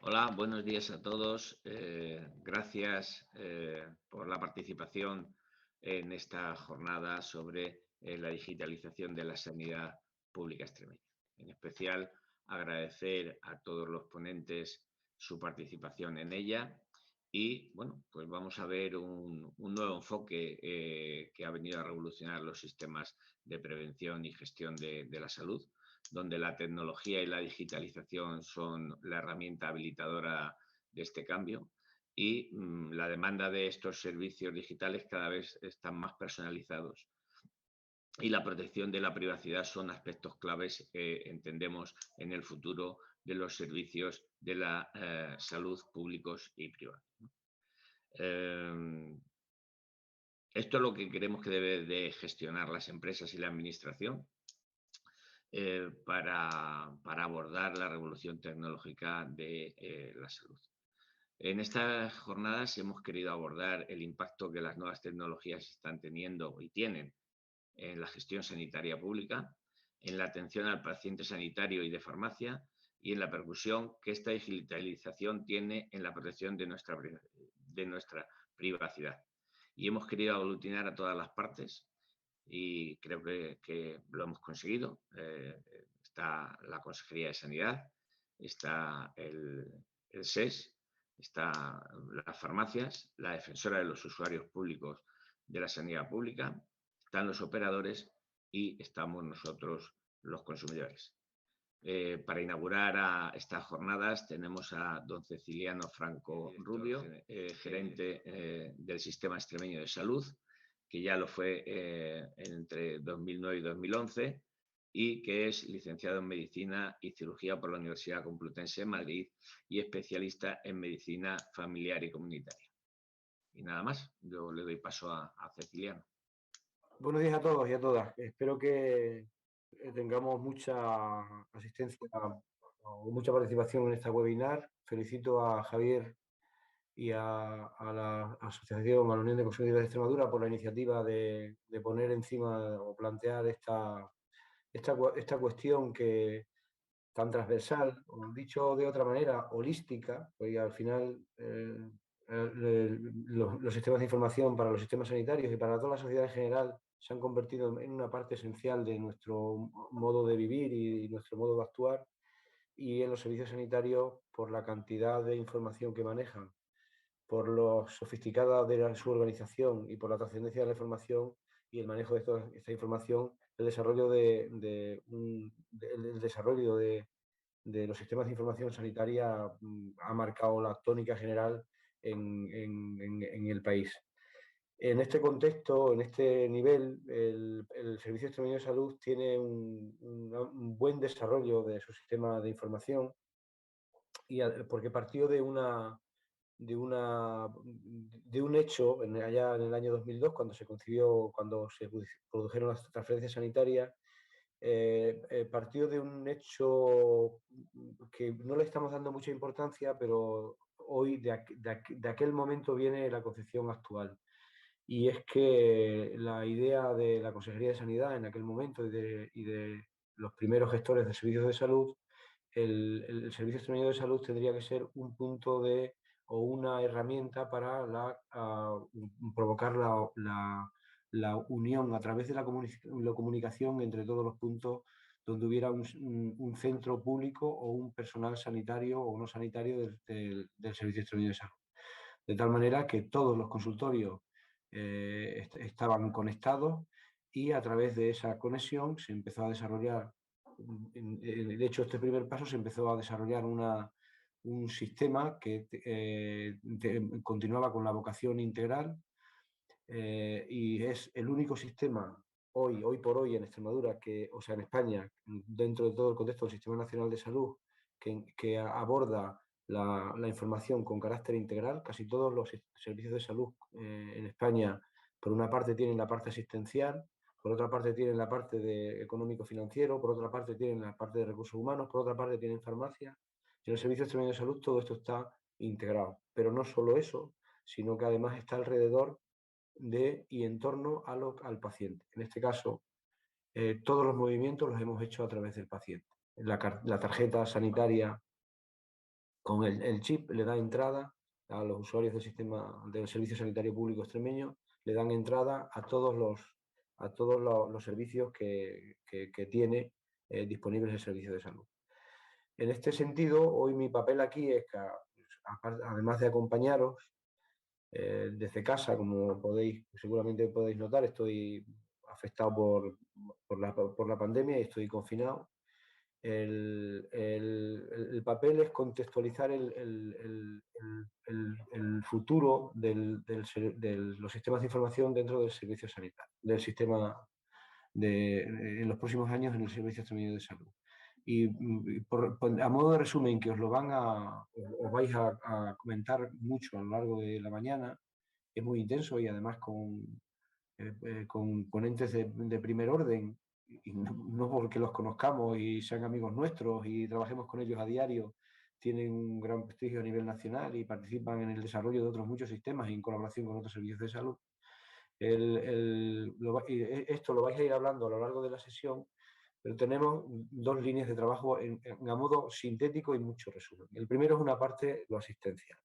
Hola, buenos días a todos. Gracias por la participación en esta jornada sobre la digitalización de la sanidad pública extremeña. En especial, agradecer a todos los ponentes su participación en ella y, bueno, pues vamos a ver un nuevo enfoque que ha venido a revolucionar los sistemas de prevención y gestión de la salud, donde la tecnología y la digitalización son la herramienta habilitadora de este cambio y la demanda de estos servicios digitales cada vez están más personalizados y la protección de la privacidad son aspectos claves que entendemos en el futuro de los servicios de la salud públicos y privados. Eh, Esto es lo que creemos que debe de gestionar las empresas y la administración para abordar la revolución tecnológica de la salud. En estas jornadas hemos querido abordar el impacto que las nuevas tecnologías están teniendo y tienen en la gestión sanitaria pública, en la atención al paciente sanitario y de farmacia y en la percusión que esta digitalización tiene en la protección de nuestra privacidad. Y hemos querido aglutinar a todas las partes y creo que lo hemos conseguido. Está la Consejería de Sanidad, está el SES, está las farmacias, la defensora de los usuarios públicos de la sanidad pública, están los operadores y estamos nosotros los consumidores. Para inaugurar estas jornadas tenemos a don Ceciliano Franco Rubio, gerente del Sistema Extremeño de Salud, que ya lo fue entre 2009 y 2011 y que es licenciado en Medicina y Cirugía por la Universidad Complutense de Madrid y especialista en Medicina Familiar y Comunitaria. Y nada más, yo le doy paso a Ceciliano. Buenos días a todos y a todas. Espero que tengamos mucha asistencia o mucha participación en esta webinar. Felicito a Javier y a la Asociación, a la Unión de Consumidores de Extremadura por la iniciativa de poner encima o plantear esta cuestión que tan transversal, o dicho de otra manera, holística, porque al final los sistemas de información para los sistemas sanitarios y para toda la sociedad en general se han convertido en una parte esencial de nuestro modo de vivir y nuestro modo de actuar, y en los servicios sanitarios, por la cantidad de información que manejan, por lo sofisticada de su organización y por la trascendencia de la información y el manejo de esta información, el desarrollo de los sistemas de información sanitaria ha marcado la tónica general en el país. En este contexto, en este nivel, el Servicio Extremeño de Salud tiene un buen desarrollo de su sistema de información porque partió de un hecho allá en el año 2002, cuando se produjeron las transferencias sanitarias. Partió de un hecho que no le estamos dando mucha importancia, pero hoy de aquel momento viene la concepción actual. Y es que la idea de la Consejería de Sanidad en aquel momento y de los primeros gestores de servicios de salud, el Servicio Extremeño de Salud tendría que ser un punto o una herramienta para provocar la unión a través de la comunicación entre todos los puntos donde hubiera un centro público o un personal sanitario o no sanitario del Servicio Extremeño de Salud. De tal manera que todos los consultorios estaban conectados y a través de esa conexión se empezó a desarrollar, de hecho este primer paso se empezó a desarrollar un sistema que continuaba con la vocación integral y es el único sistema hoy por hoy en Extremadura, en España, dentro de todo el contexto del Sistema Nacional de Salud, que aborda la información con carácter integral. Casi todos los servicios de salud en España, por una parte tienen la parte asistencial, por otra parte tienen la parte de económico-financiero, por otra parte tienen la parte de recursos humanos, por otra parte tienen farmacia. Y en el Servicio Extremeño de Salud todo esto está integrado. Pero no solo eso, sino que además está alrededor y en torno al paciente. En este caso, todos los movimientos los hemos hecho a través del paciente. La tarjeta sanitaria Con el chip le da entrada a los usuarios del sistema del Servicio Sanitario Público Extremeño, le dan entrada a todos los servicios que tiene disponibles el servicio de salud. En este sentido, hoy mi papel aquí es que, además de acompañaros desde casa, como seguramente podéis notar, estoy afectado por la pandemia y estoy confinado. El papel es contextualizar el futuro de los sistemas de información dentro del servicio sanitario, del sistema en los próximos años en el Servicio Extremeño de Salud. Y a modo de resumen, que os vais a comentar mucho a lo largo de la mañana, es muy intenso y además con ponentes de primer orden, y no porque los conozcamos y sean amigos nuestros y trabajemos con ellos a diario, tienen un gran prestigio a nivel nacional y participan en el desarrollo de otros muchos sistemas y en colaboración con otros servicios de salud. Esto lo vais a ir hablando a lo largo de la sesión, pero tenemos dos líneas de trabajo a modo sintético y mucho resumen. El primero es una parte, lo asistencial.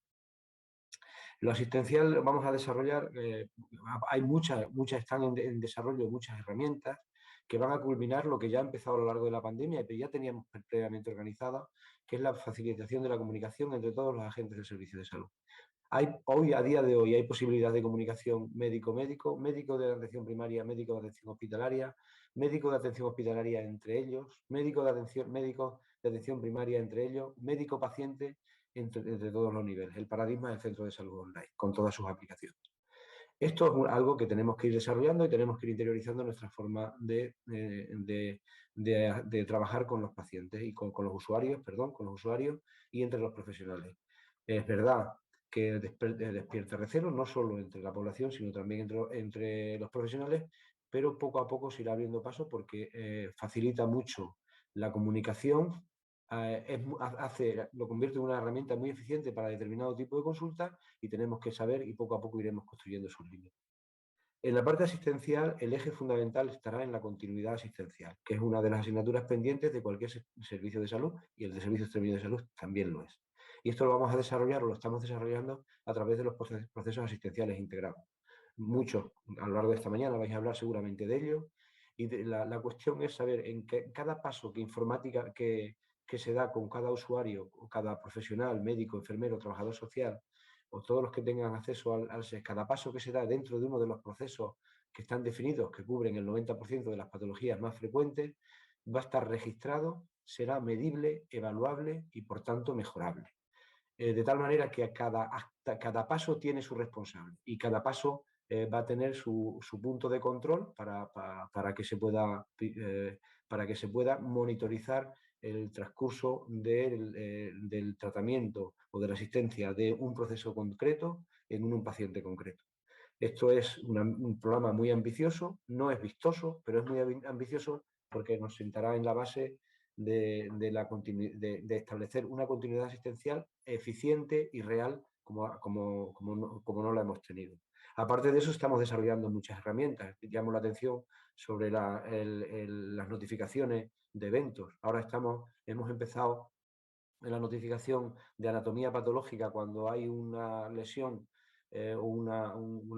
Lo asistencial vamos a desarrollar, hay muchas están en desarrollo, muchas herramientas que van a culminar lo que ya ha empezado a lo largo de la pandemia y que ya teníamos previamente organizada, que es la facilitación de la comunicación entre todos los agentes del servicio de salud. A día de hoy, hay posibilidad de comunicación médico-médico, médico de atención primaria, médico de atención hospitalaria, médico de atención hospitalaria entre ellos, médico de atención primaria entre ellos, médico-paciente entre todos los niveles. El paradigma del centro de salud online, con todas sus aplicaciones. Esto es algo que tenemos que ir desarrollando y tenemos que ir interiorizando nuestra forma de trabajar con los pacientes y con los usuarios, con los usuarios y entre los profesionales. Es verdad que despierta recelo, no solo entre la población, sino también entre los profesionales, pero poco a poco se irá abriendo paso porque facilita mucho la comunicación, lo convierte en una herramienta muy eficiente para determinado tipo de consulta y tenemos que saber y poco a poco iremos construyendo sus líneas. En la parte asistencial, el eje fundamental estará en la continuidad asistencial, que es una de las asignaturas pendientes de cualquier servicio de salud y el de Servicio Extremeño de Salud también lo es. Y esto lo vamos a desarrollar o lo estamos desarrollando a través de los procesos asistenciales integrados. Muchos, a lo largo de esta mañana vais a hablar seguramente de ello y la cuestión es saber en cada paso que informática que se da con cada usuario, o cada profesional, médico, enfermero, trabajador social, o todos los que tengan acceso al SES, cada paso que se da dentro de uno de los procesos que están definidos, que cubren el 90% de las patologías más frecuentes, va a estar registrado, será medible, evaluable y, por tanto, mejorable. De tal manera que cada paso tiene su responsable y cada paso va a tener su punto de control para que se pueda monitorizar el transcurso del tratamiento o de la asistencia de un proceso concreto en un paciente concreto. Esto es un programa muy ambicioso, no es vistoso, pero es muy ambicioso porque nos sentará en la base de establecer una continuidad asistencial eficiente y real como no la hemos tenido. Aparte de eso, estamos desarrollando muchas herramientas. Llamo la atención sobre las notificaciones de eventos. Ahora hemos empezado en la notificación de anatomía patológica cuando hay una lesión o una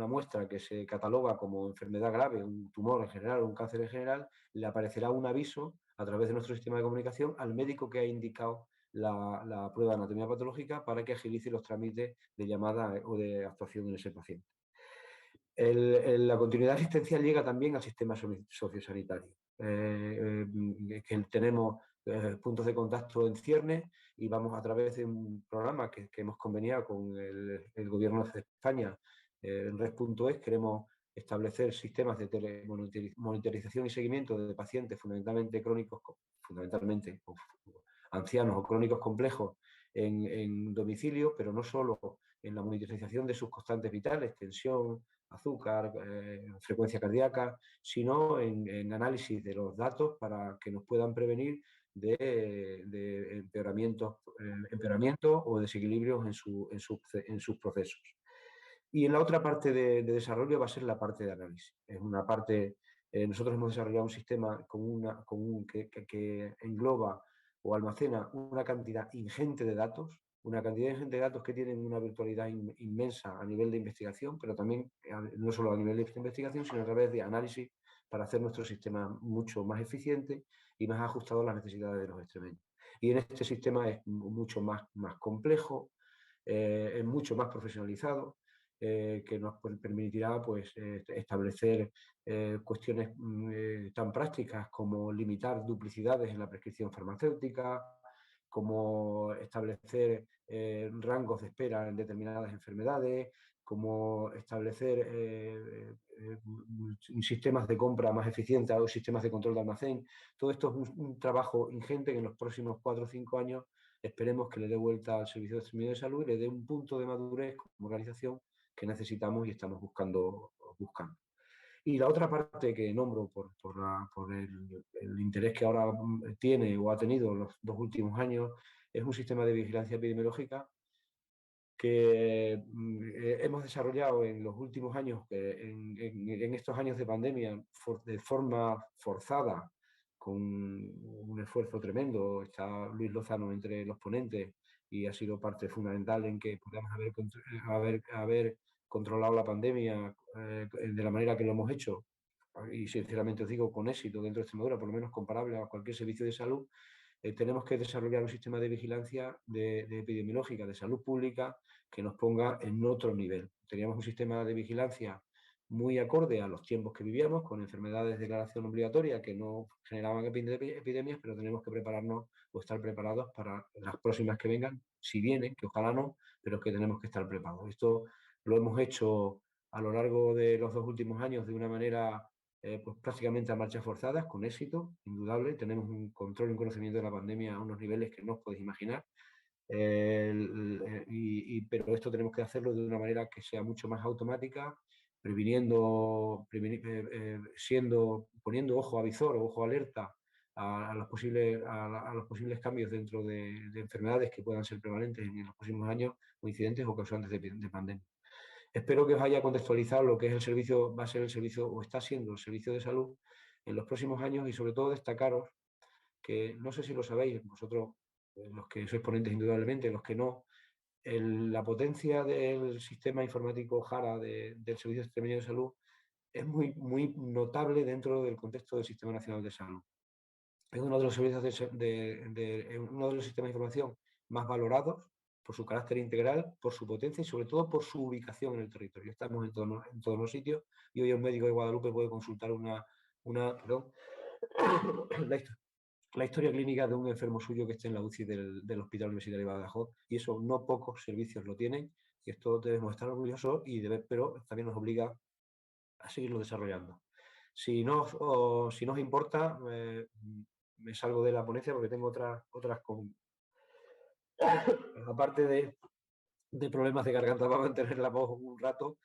muestra que se cataloga como enfermedad grave, un tumor en general o un cáncer en general, le aparecerá un aviso a través de nuestro sistema de comunicación al médico que ha indicado la prueba de anatomía patológica para que agilice los trámites de llamada o de actuación en ese paciente. La continuidad asistencial llega también al sistema sociosanitario, que tenemos puntos de contacto en ciernes y vamos a través de un programa que hemos conveniado con el Gobierno de España, en Red.es, queremos establecer sistemas de monitorización y seguimiento de pacientes fundamentalmente crónicos, fundamentalmente ancianos o crónicos complejos en domicilio, pero no solo en la monitorización de sus constantes vitales, tensión, azúcar, frecuencia cardíaca, sino en análisis de los datos para que nos puedan prevenir de empeoramiento o desequilibrios en sus procesos. Y en la otra parte de desarrollo va a ser la parte de análisis. Es una parte, nosotros hemos desarrollado un sistema que engloba o almacena una cantidad ingente de datos, una cantidad ingente de datos que tienen una virtualidad inmensa a nivel de investigación, pero también no solo a nivel de investigación, sino a través de análisis para hacer nuestro sistema mucho más eficiente y más ajustado a las necesidades de los extremeños. Y en este sistema es mucho más complejo, es mucho más profesionalizado, que nos permitirá pues, establecer cuestiones tan prácticas como limitar duplicidades en la prescripción farmacéutica, como establecer rangos de espera en determinadas enfermedades, como establecer sistemas de compra más eficientes o sistemas de control de almacén. Todo esto es un trabajo ingente que en los próximos 4 o 5 años esperemos que le dé vuelta al Servicio de Extremeño de Salud y le dé un punto de madurez como organización que necesitamos y estamos buscando. Y la otra parte que nombro por el interés que ahora tiene o ha tenido en los 2 últimos años es un sistema de vigilancia epidemiológica que hemos desarrollado en los últimos años, en estos años de pandemia, de forma forzada, con un esfuerzo tremendo. Está Luis Lozano entre los ponentes y ha sido parte fundamental en que podamos haber controlado la pandemia de la manera que lo hemos hecho, y sinceramente os digo, con éxito dentro de Extremadura, por lo menos comparable a cualquier servicio de salud. Tenemos que desarrollar un sistema de vigilancia de epidemiológica, de salud pública, que nos ponga en otro nivel. Teníamos un sistema de vigilancia muy acorde a los tiempos que vivíamos, con enfermedades de declaración obligatoria que no generaban epidemias, pero tenemos que prepararnos o estar preparados para las próximas que vengan, si vienen, que ojalá no, pero que tenemos que estar preparados. Esto lo hemos hecho a lo largo de los 2 últimos años de una manera pues prácticamente a marchas forzadas, con éxito, indudable. Tenemos un control y un conocimiento de la pandemia a unos niveles que no os podéis imaginar. Pero esto tenemos que hacerlo de una manera que sea mucho más automática, poniendo ojo a visor o ojo alerta a los posibles cambios dentro de enfermedades que puedan ser prevalentes en los próximos años o incidentes o causantes de pandemia. Espero que os haya contextualizado lo que es el servicio, va a ser el servicio o está siendo el servicio de salud en los próximos años, y sobre todo destacaros que, no sé si lo sabéis vosotros, los que sois ponentes indudablemente, los que no, la potencia del sistema informático JARA del Servicio Extremeño de Salud es muy notable dentro del contexto del Sistema Nacional de Salud. Es uno de los servicios uno de los sistemas de información más valorados por su carácter integral, por su potencia y sobre todo por su ubicación en el territorio. Estamos en todos los sitios y hoy un médico de Guadalupe puede consultar la historia clínica de un enfermo suyo que esté en la UCI del Hospital Universitario de Badajoz, y eso no pocos servicios lo tienen, y esto debemos estar orgullosos, pero también nos obliga a seguirlo desarrollando. Si no os importa, me salgo de la ponencia porque tengo otras aparte de problemas de garganta para mantener la voz un rato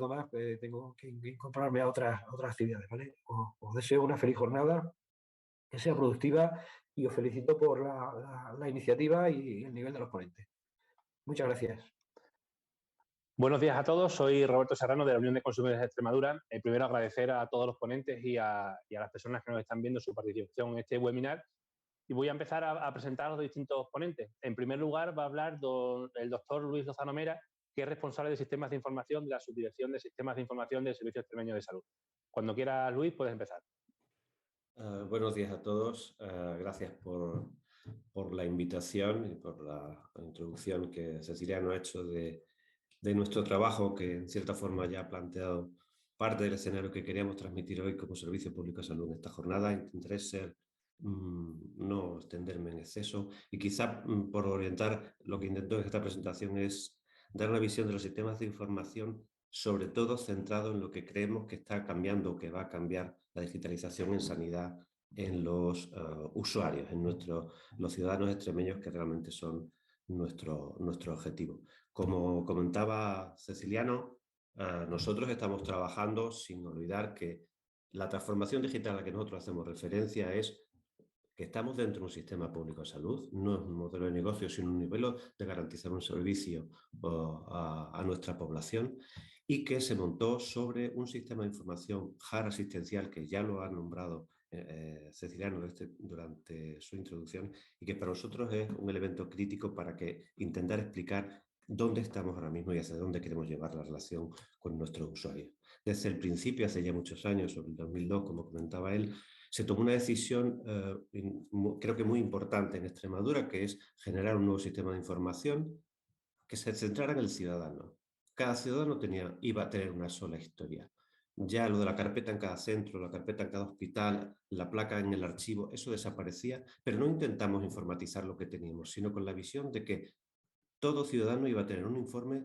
más, tengo que incorporarme a otras actividades, ¿vale? Os deseo una feliz jornada, que sea productiva, y os felicito por la iniciativa y el nivel de los ponentes. Muchas gracias. Buenos días a todos, soy Roberto Serrano de la Unión de Consumidores de Extremadura. Primero agradecer a todos los ponentes y a las personas que nos están viendo su participación en este webinar, y voy a empezar a presentar a los distintos ponentes. En primer lugar va a hablar el doctor Luis Lozano Mera, que es responsable de sistemas de información de la Subdirección de Sistemas de Información del Servicio Extremeño de Salud. Cuando quiera, Luis, puedes empezar. Buenos días a todos. Gracias por la invitación y por la introducción que Cecilia nos ha hecho de nuestro trabajo, que en cierta forma ya ha planteado parte del escenario que queríamos transmitir hoy como Servicio Público de Salud en esta jornada. Intentaré no extenderme en exceso y quizá por orientar, lo que intento en esta presentación es dar una visión de los sistemas de información, sobre todo centrado en lo que creemos que está cambiando o que va a cambiar la digitalización en sanidad en los usuarios, en los ciudadanos extremeños, que realmente son nuestro objetivo. Como comentaba Ceciliano, nosotros estamos trabajando sin olvidar que la transformación digital a la que nosotros hacemos referencia es que estamos dentro de un sistema público de salud, no es un modelo de negocio, sino un nivel de garantizar un servicio a nuestra población, y que se montó sobre un sistema de información JAR asistencial, que ya lo han nombrado Ceciliano durante su introducción, y que para nosotros es un elemento crítico para intentar explicar dónde estamos ahora mismo y hacia dónde queremos llevar la relación con nuestros usuarios. Desde el principio, hace ya muchos años, sobre el 2002, como comentaba él, se tomó una decisión, creo que muy importante en Extremadura, que es generar un nuevo sistema de información que se centrara en el ciudadano. Cada ciudadano iba a tener una sola historia. Ya lo de la carpeta en cada centro, la carpeta en cada hospital, la placa en el archivo, eso desaparecía, pero no intentamos informatizar lo que teníamos, sino con la visión de que todo ciudadano iba a tener un informe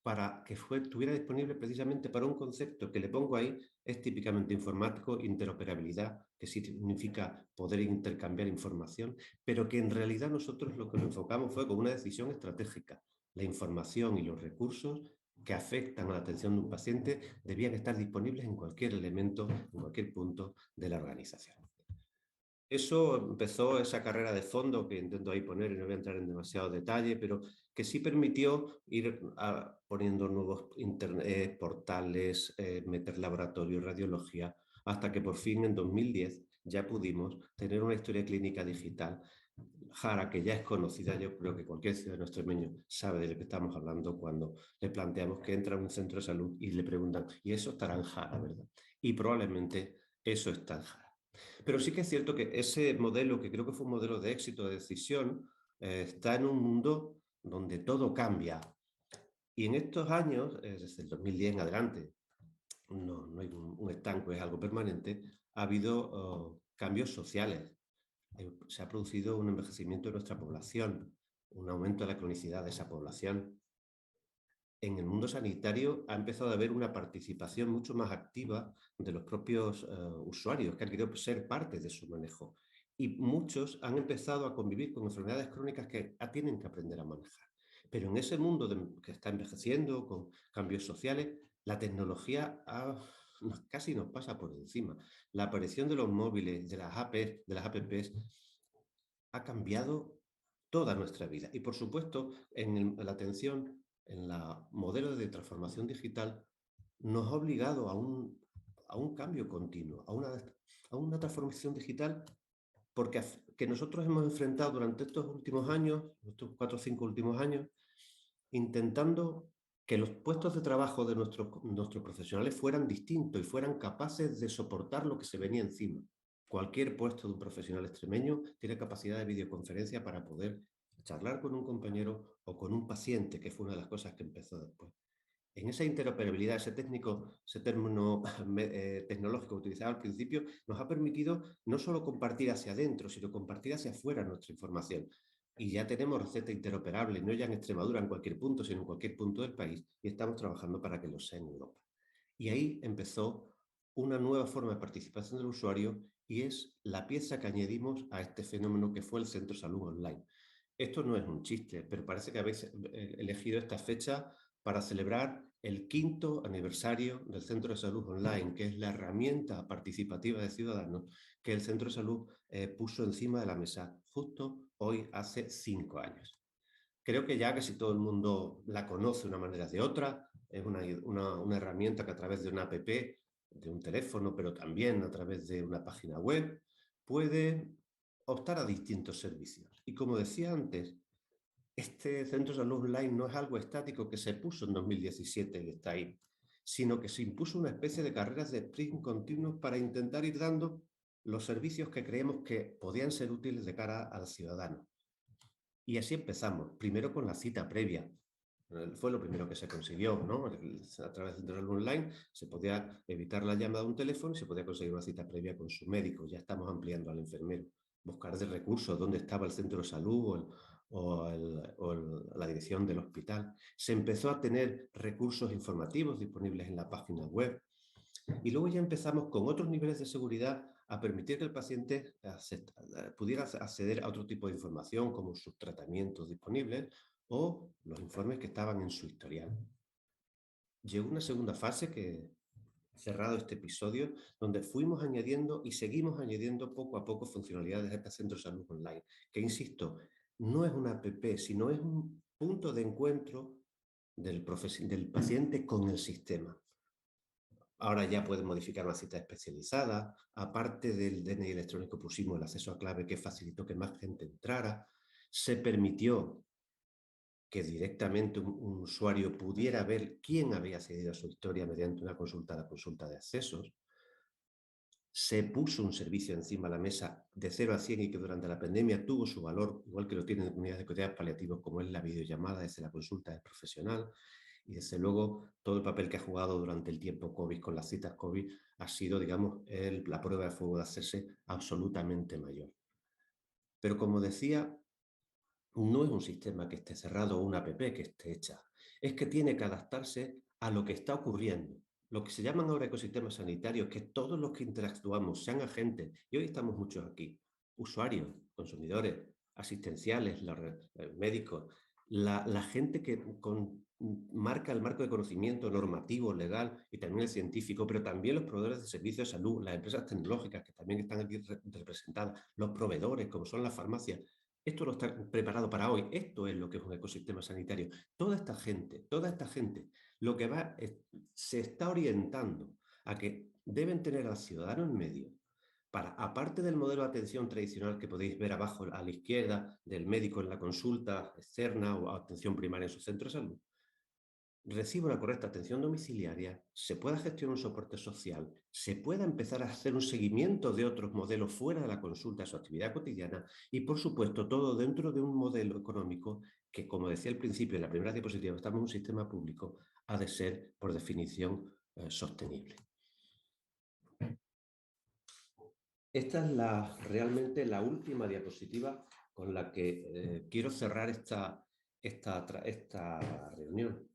para que estuviera disponible precisamente para un concepto que le pongo ahí, es típicamente informático, interoperabilidad, que significa poder intercambiar información, pero que en realidad nosotros lo que nos enfocamos fue con una decisión estratégica. La información y los recursos que afectan a la atención de un paciente debían estar disponibles en cualquier elemento, en cualquier punto de la organización. Eso empezó esa carrera de fondo que intento ahí poner, y no voy a entrar en demasiado detalle, pero que sí permitió ir poniendo nuevos portales, meter laboratorio, radiología, hasta que por fin en 2010 ya pudimos tener una historia clínica digital. Jara, que ya es conocida, yo creo que cualquier ciudadano extremeño sabe de lo que estamos hablando cuando le planteamos que entra a un centro de salud y le preguntan, ¿y eso estará en Jara, verdad? Y probablemente eso está en Jara. Pero sí que es cierto que ese modelo, que creo que fue un modelo de éxito, de decisión, está en un mundo donde todo cambia. Y en estos años, desde el 2010 en adelante, no hay un estanco, es algo permanente, ha habido cambios sociales. Se ha producido un envejecimiento de nuestra población, un aumento de la cronicidad de esa población. En el mundo sanitario ha empezado a haber una participación mucho más activa de los propios usuarios que han querido ser parte de su manejo. Y muchos han empezado a convivir con enfermedades crónicas que tienen que aprender a manejar. Pero en ese mundo que está envejeciendo, con cambios sociales, la tecnología casi nos pasa por encima. La aparición de los móviles, de las apps, ha cambiado toda nuestra vida. Y por supuesto, en la atención, en la modelo de transformación digital, nos ha obligado a un cambio continuo, a una transformación digital que nosotros hemos enfrentado durante estos últimos años, estos 4 o 5 últimos años, intentando que los puestos de trabajo de nuestros profesionales fueran distintos y fueran capaces de soportar lo que se venía encima. Cualquier puesto de un profesional extremeño tiene capacidad de videoconferencia para poder charlar con un compañero o con un paciente, que fue una de las cosas que empezó después. En esa interoperabilidad, ese término tecnológico utilizado al principio, nos ha permitido no solo compartir hacia adentro, sino compartir hacia afuera nuestra información. Y ya tenemos receta interoperable, no ya en Extremadura, en cualquier punto, sino en cualquier punto del país, y estamos trabajando para que lo sea en Europa. Y ahí empezó una nueva forma de participación del usuario, y es la pieza que añadimos a este fenómeno que fue el Centro Salud Online. Esto no es un chiste, pero parece que habéis elegido esta fecha para celebrar el 5º aniversario del Centro de Salud Online, que es la herramienta participativa de Ciudadanos que el Centro de Salud puso encima de la mesa justo hoy hace 5 años. Creo que ya casi todo el mundo la conoce de una manera o de otra. Es una herramienta que a través de una app, de un teléfono, pero también a través de una página web, puede optar a distintos servicios. Y como decía antes, este Centro de Salud Online no es algo estático que se puso en 2017 y está ahí, sino que se impuso una especie de carreras de sprint continuos para intentar ir dando los servicios que creemos que podían ser útiles de cara al ciudadano. Y así empezamos, primero con la cita previa. Fue lo primero que se consiguió, ¿no? A través del Centro Online se podía evitar la llamada a un teléfono y se podía conseguir una cita previa con su médico. Ya estamos ampliando al enfermero. Buscar de recursos, dónde estaba el centro de salud o la dirección del hospital. Se empezó a tener recursos informativos disponibles en la página web. Y luego ya empezamos con otros niveles de seguridad a permitir que el paciente pudiera acceder a otro tipo de información, como sus tratamientos disponibles o los informes que estaban en su historial. Llegó una segunda fase que, cerrado este episodio, donde fuimos añadiendo y seguimos añadiendo poco a poco funcionalidades de este Centro de Salud Online, que insisto, no es una app, sino es un punto de encuentro del paciente con el sistema. ahora ya pueden modificar una cita especializada. Aparte del DNI electrónico pusimos el acceso a clave que facilitó que más gente entrara. Se permitió que directamente un usuario pudiera ver quién había accedido a su historia mediante una consulta, la consulta de accesos. Se puso un servicio encima de la mesa de 0 a 100 y que durante la pandemia tuvo su valor, igual que lo tienen unidades de cuidados paliativos, como es la videollamada desde la consulta del profesional. Y desde luego todo el papel que ha jugado durante el tiempo COVID con las citas COVID ha sido, digamos, la prueba de fuego de hacerse absolutamente mayor. Pero como decía, no es un sistema que esté cerrado o una app que esté hecha. Es que tiene que adaptarse a lo que está ocurriendo. Lo que se llaman ahora ecosistemas sanitarios, que todos los que interactuamos, sean agentes, y hoy estamos muchos aquí, usuarios, consumidores, asistenciales, médicos, la gente que marca el marco de conocimiento normativo, legal y también el científico, pero también los proveedores de servicios de salud, las empresas tecnológicas que también están aquí representadas, los proveedores como son las farmacias. Esto no está preparado para hoy. Esto es lo que es un ecosistema sanitario. Toda esta gente, lo que se está orientando a que deben tener al ciudadano en medio para, aparte del modelo de atención tradicional que podéis ver abajo a la izquierda del médico en la consulta externa o atención primaria en su centro de salud, reciba una correcta atención domiciliaria, se pueda gestionar un soporte social, se pueda empezar a hacer un seguimiento de otros modelos fuera de la consulta de su actividad cotidiana y, por supuesto, todo dentro de un modelo económico que, como decía al principio en la primera diapositiva, estamos en un sistema público, ha de ser, por definición, sostenible. Esta es realmente la última diapositiva con la que quiero cerrar esta reunión.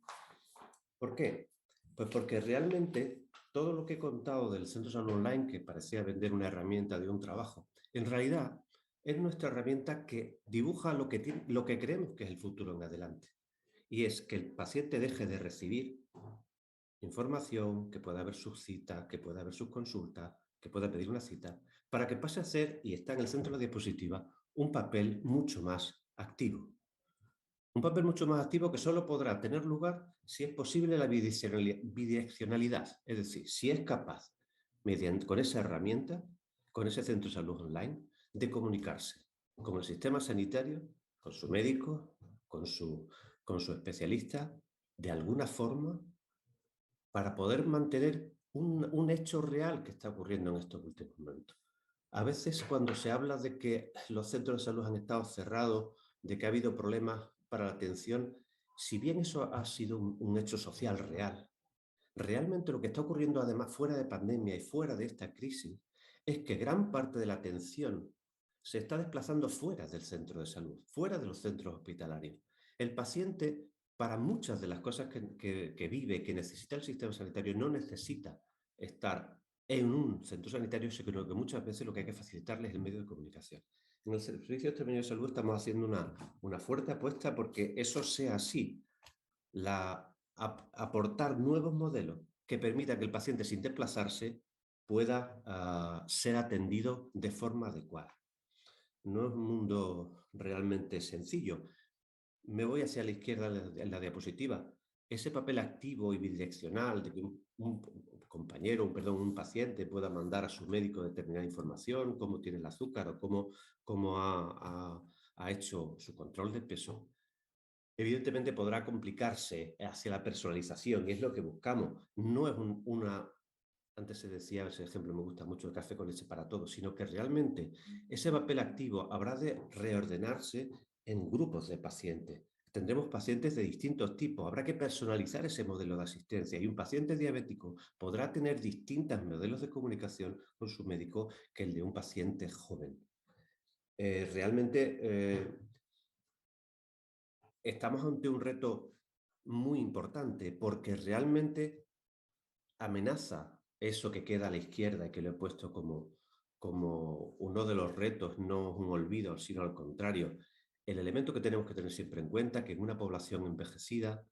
¿Por qué? Pues porque realmente todo lo que he contado del Centro de Salud Online, que parecía vender una herramienta de un trabajo, en realidad es nuestra herramienta que dibuja lo que creemos que es el futuro en adelante. Y es que el paciente deje de recibir información, que pueda ver sus citas, que pueda ver sus consultas, que pueda pedir una cita, para que pase a ser, y está en el centro de la diapositiva, un papel mucho más activo. Un papel mucho más activo que solo podrá tener lugar si es posible la bidireccionalidad, es decir, si es capaz, con esa herramienta, con ese centro de salud online, de comunicarse con el sistema sanitario, con su médico, con su especialista, de alguna forma, para poder mantener un hecho real que está ocurriendo en estos últimos momentos. A veces cuando se habla de que los centros de salud han estado cerrados, de que ha habido problemas para la atención, si bien eso ha sido un hecho social real, realmente lo que está ocurriendo además fuera de pandemia y fuera de esta crisis es que gran parte de la atención se está desplazando fuera del centro de salud, fuera de los centros hospitalarios. El paciente, para muchas de las cosas que vive, que necesita el sistema sanitario, no necesita estar en un centro sanitario, sino que muchas veces lo que hay que facilitarles es el medio de comunicación. En el Servicio Extremeño de Salud estamos haciendo una fuerte apuesta porque eso sea así. Aportar nuevos modelos que permitan que el paciente, sin desplazarse, pueda ser atendido de forma adecuada. No es un mundo realmente sencillo. Me voy hacia la izquierda en la diapositiva. Ese papel activo y bidireccional de que un compañero, un paciente pueda mandar a su médico determinada información, cómo tiene el azúcar o cómo ha hecho su control de peso, evidentemente podrá complicarse hacia la personalización y es lo que buscamos. No es antes se decía, ese ejemplo me gusta mucho, el café con leche para todos, sino que realmente ese papel activo habrá de reordenarse en grupos de pacientes. Tendremos pacientes de distintos tipos, habrá que personalizar ese modelo de asistencia y un paciente diabético podrá tener distintos modelos de comunicación con su médico que el de un paciente joven. Realmente estamos ante un reto muy importante porque realmente amenaza eso que queda a la izquierda y que lo he puesto como uno de los retos, no un olvido, sino al contrario. El elemento que tenemos que tener siempre en cuenta es que en una población envejecida,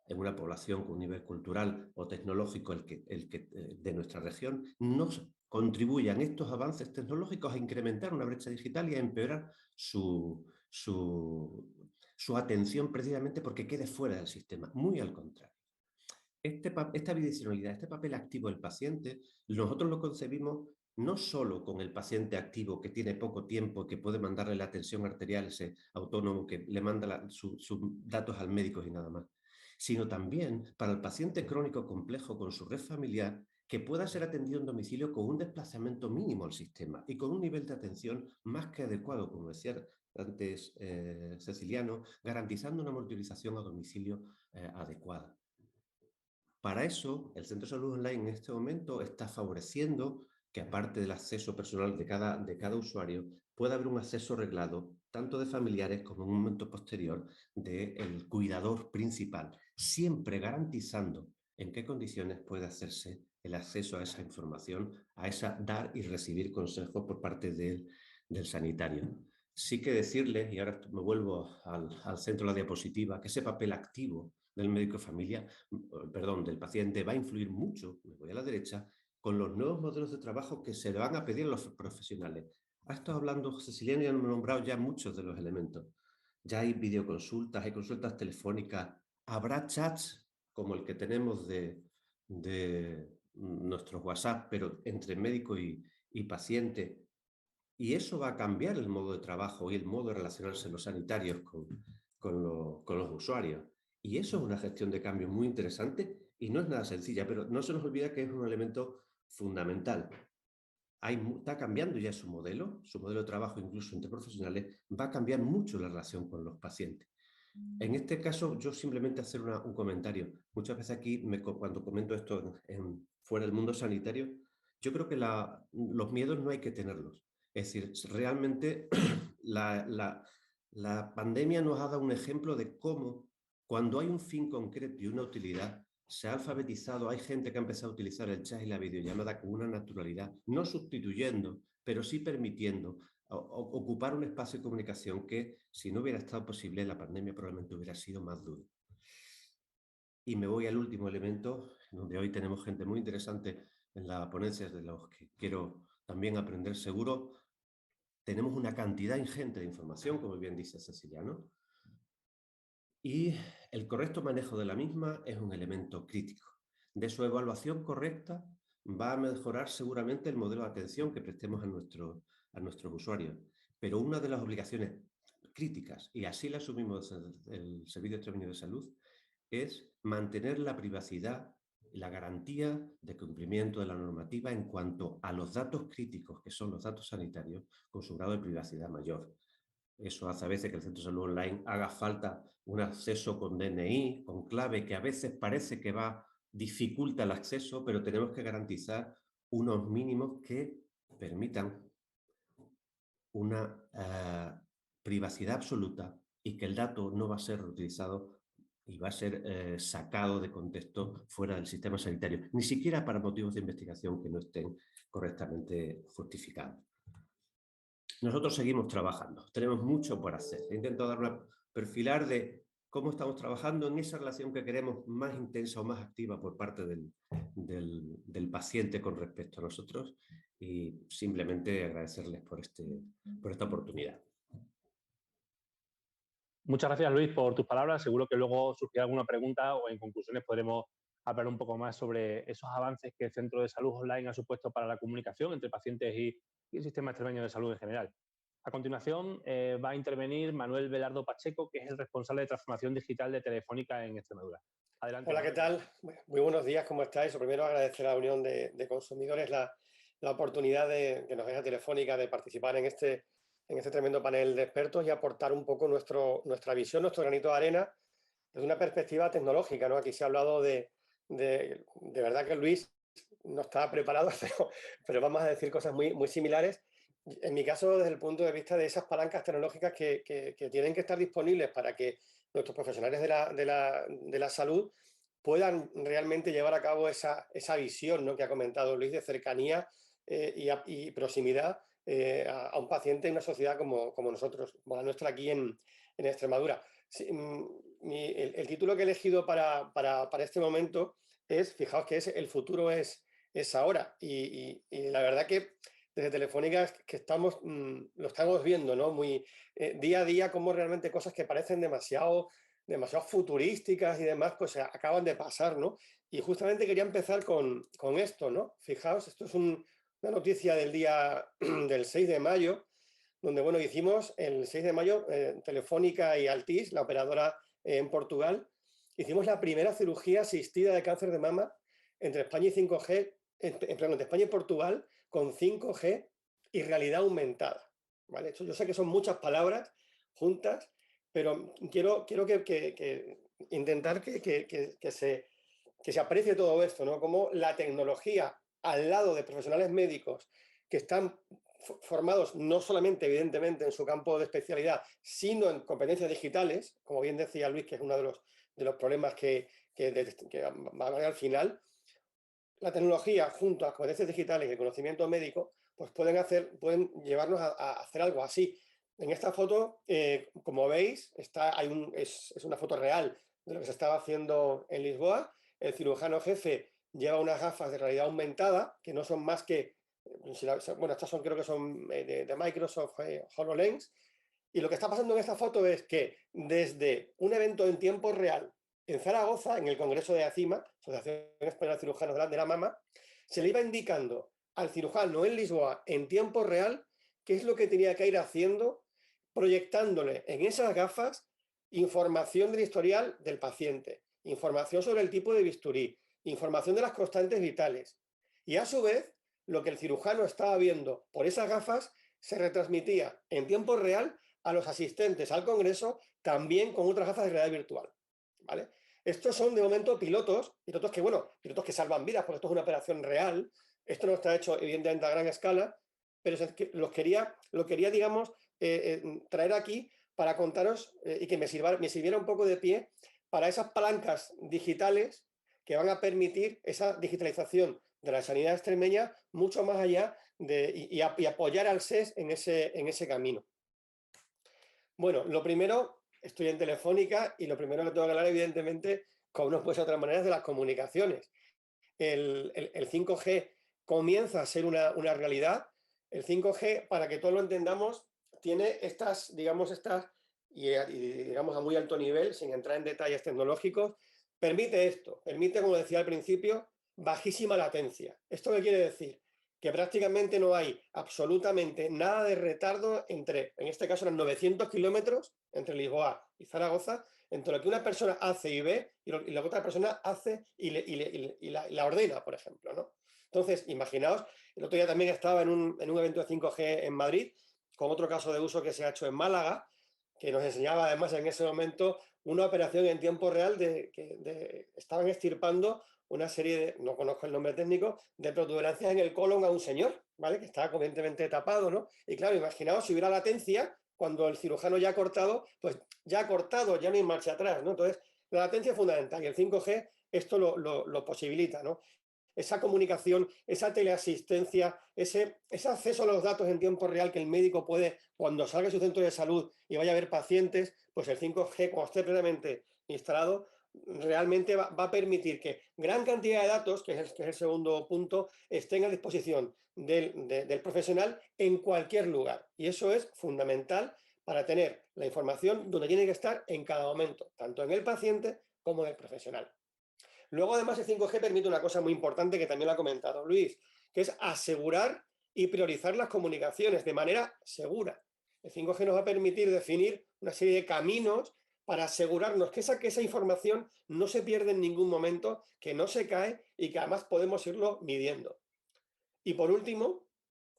en una población con un nivel cultural o tecnológico de nuestra región, nos contribuyan estos avances tecnológicos a incrementar una brecha digital y a empeorar su atención precisamente porque quede fuera del sistema. Muy al contrario. esta bidireccionalidad, este papel activo del paciente, nosotros lo concebimos no solo con el paciente activo que tiene poco tiempo, que puede mandarle la tensión arterial, ese autónomo que le manda sus datos al médico y nada más, sino también para el paciente crónico complejo con su red familiar que pueda ser atendido en domicilio con un desplazamiento mínimo al sistema y con un nivel de atención más que adecuado, como decía antes Ceciliano, garantizando una monitorización a domicilio adecuada. Para eso, el Centro de Salud Online en este momento está favoreciendo que, aparte del acceso personal de cada usuario, pueda haber un acceso reglado, tanto de familiares como en un momento posterior del cuidador principal, siempre garantizando en qué condiciones puede hacerse el acceso a esa información, a esa dar y recibir consejos por parte del sanitario. Sí que decirles, y ahora me vuelvo al centro de la diapositiva, que ese papel activo del médico de familia, del paciente va a influir mucho, me voy a la derecha, con los nuevos modelos de trabajo que se le van a pedir a los profesionales. Ha estado hablando Ceciliano y han nombrado ya muchos de los elementos. Ya hay videoconsultas, hay consultas telefónicas, habrá chats como el que tenemos de nuestros WhatsApp, pero entre médico y paciente. Y eso va a cambiar el modo de trabajo y el modo de relacionarse los sanitarios con los usuarios. Y eso es una gestión de cambio muy interesante y no es nada sencilla, pero no se nos olvida que es un elemento fundamental. Está cambiando ya su modelo de trabajo, incluso entre profesionales, va a cambiar mucho la relación con los pacientes. En este caso, yo simplemente hacer un comentario. Muchas veces aquí, cuando comento esto fuera del mundo sanitario, yo creo que los miedos no hay que tenerlos. Es decir, realmente la pandemia nos ha dado un ejemplo de cómo, cuando hay un fin concreto y una utilidad, se ha alfabetizado, hay gente que ha empezado a utilizar el chat y la videollamada con una naturalidad, no sustituyendo, pero sí permitiendo ocupar un espacio de comunicación que, si no hubiera estado posible, la pandemia probablemente hubiera sido más duro. Y me voy al último elemento, donde hoy tenemos gente muy interesante en la ponencia, de los que quiero también aprender seguro. Tenemos una cantidad ingente de información, como bien dice Ceciliano, y el correcto manejo de la misma es un elemento crítico. De su evaluación correcta va a mejorar seguramente el modelo de atención que prestemos a nuestros usuarios. Pero una de las obligaciones críticas, y así la asumimos el Servicio Extremeño de Salud, es mantener la privacidad y la garantía de cumplimiento de la normativa en cuanto a los datos críticos, que son los datos sanitarios, con su grado de privacidad mayor. Eso hace a veces que el Centro de Salud Online haga falta un acceso con DNI, con clave, que a veces parece que dificulta el acceso, pero tenemos que garantizar unos mínimos que permitan una privacidad absoluta y que el dato no va a ser reutilizado y va a ser sacado de contexto fuera del sistema sanitario, ni siquiera para motivos de investigación que no estén correctamente justificados. Nosotros seguimos trabajando, tenemos mucho por hacer. He intentado dar una perfilar de cómo estamos trabajando en esa relación que queremos más intensa o más activa por parte del paciente con respecto a nosotros, y simplemente agradecerles por esta oportunidad. Muchas gracias, Luis, por tus palabras. Seguro que luego surgirá alguna pregunta o en conclusiones podremos hablar un poco más sobre esos avances que el Centro de Salud Online ha supuesto para la comunicación entre pacientes y el sistema extremeño de salud en general. A continuación va a intervenir Manuel Velardo Pacheco, que es el responsable de transformación digital de Telefónica en Extremadura. Adelante. Hola, ¿qué tal? Muy buenos días, ¿cómo estáis? Lo primero, agradecer a la Unión de Consumidores la oportunidad que nos deja Telefónica de participar en este tremendo panel de expertos y aportar un poco nuestra visión, nuestro granito de arena desde una perspectiva tecnológica, ¿no? Aquí se ha hablado de verdad que Luis no estaba preparado, pero vamos a decir cosas muy similares. En mi caso, desde el punto de vista de esas palancas tecnológicas que tienen que estar disponibles para que nuestros profesionales de la salud puedan realmente llevar a cabo esa visión, ¿no?, que ha comentado Luis, de cercanía y proximidad a un paciente en una sociedad como nosotros, como la nuestra aquí en Extremadura. Sí, el título que he elegido para este momento es, fijaos que el futuro es ahora, y la verdad que desde Telefónica que lo estamos viendo, ¿no? Muy día a día, como realmente cosas que parecen demasiado demasiado futurísticas y demás, pues se acaban de pasar, ¿no? Y justamente quería empezar con esto, ¿no? Fijaos, esto es una noticia del día del 6 de mayo, donde, bueno, hicimos el 6 de mayo, Telefónica y Altice, la operadora en Portugal, hicimos la primera cirugía asistida de cáncer de mama entre España y 5G, entre España y Portugal, con 5G y realidad aumentada, ¿vale? Yo sé que son muchas palabras juntas, pero quiero intentar que se aprecie todo esto, ¿no? Como la tecnología al lado de profesionales médicos que están formados no solamente, evidentemente, en su campo de especialidad, sino en competencias digitales, como bien decía Luis, que es uno de los problemas que va a haber al final. La tecnología junto a las competencias digitales y el conocimiento médico, pues pueden llevarnos a hacer algo así. En esta foto, como veis, es una foto real de lo que se estaba haciendo en Lisboa. El cirujano jefe lleva unas gafas de realidad aumentada, que no son más que, bueno, estas creo que son de Microsoft HoloLens. Y lo que está pasando en esta foto es que desde un evento en tiempo real en Zaragoza, en el Congreso de ACIMA, Asociación Española de Cirujanos de la Mama, se le iba indicando al cirujano en Lisboa en tiempo real qué es lo que tenía que ir haciendo, proyectándole en esas gafas información del historial del paciente, información sobre el tipo de bisturí, información de las constantes vitales. Y a su vez, lo que el cirujano estaba viendo por esas gafas se retransmitía en tiempo real a los asistentes al congreso, también con otras gafas de realidad virtual, ¿vale? Estos son de momento pilotos que salvan vidas, porque esto es una operación real. Esto no está hecho evidentemente a gran escala, pero lo quería, digamos, traer aquí para contaros y que me sirviera un poco de pie para esas palancas digitales que van a permitir esa digitalización de la sanidad extremeña mucho más allá y apoyar al SES en ese camino. Bueno, lo primero, estoy en Telefónica y lo primero que tengo que hablar, evidentemente, como no puede ser de otra manera, es de las comunicaciones. El 5G comienza a ser una realidad. El 5G, para que todos lo entendamos, tiene digamos a muy alto nivel, sin entrar en detalles tecnológicos, permite, como decía al principio, bajísima latencia. ¿Esto qué quiere decir? Que prácticamente no hay absolutamente nada de retardo en este caso, eran 900 kilómetros entre Lisboa y Zaragoza, entre lo que una persona hace y ve y lo que otra persona hace y la ordena, por ejemplo, ¿no? Entonces, imaginaos, el otro día también estaba en un evento de 5G en Madrid, con otro caso de uso que se ha hecho en Málaga, que nos enseñaba además en ese momento una operación en tiempo real estaban extirpando una serie de, no conozco el nombre técnico, de protuberancias en el colon a un señor, ¿vale? Que estaba convenientemente tapado, ¿no? Y claro, imaginaos si hubiera latencia, cuando el cirujano ya ha cortado, pues ya ha cortado, ya no hay marcha atrás, ¿no? Entonces, la latencia es fundamental y el 5G esto lo posibilita, ¿no? Esa comunicación, esa teleasistencia, ese acceso a los datos en tiempo real que el médico puede, cuando salga de su centro de salud y vaya a ver pacientes, pues el 5G, cuando esté plenamente instalado, realmente va a permitir que gran cantidad de datos, que es el segundo punto, estén a disposición del profesional en cualquier lugar. Y eso es fundamental para tener la información donde tiene que estar en cada momento, tanto en el paciente como en el profesional. Luego, además, el 5G permite una cosa muy importante que también lo ha comentado Luis, que es asegurar y priorizar las comunicaciones de manera segura. El 5G nos va a permitir definir una serie de caminos para asegurarnos que esa información no se pierde en ningún momento, que no se cae y que además podemos irlo midiendo. Y por último,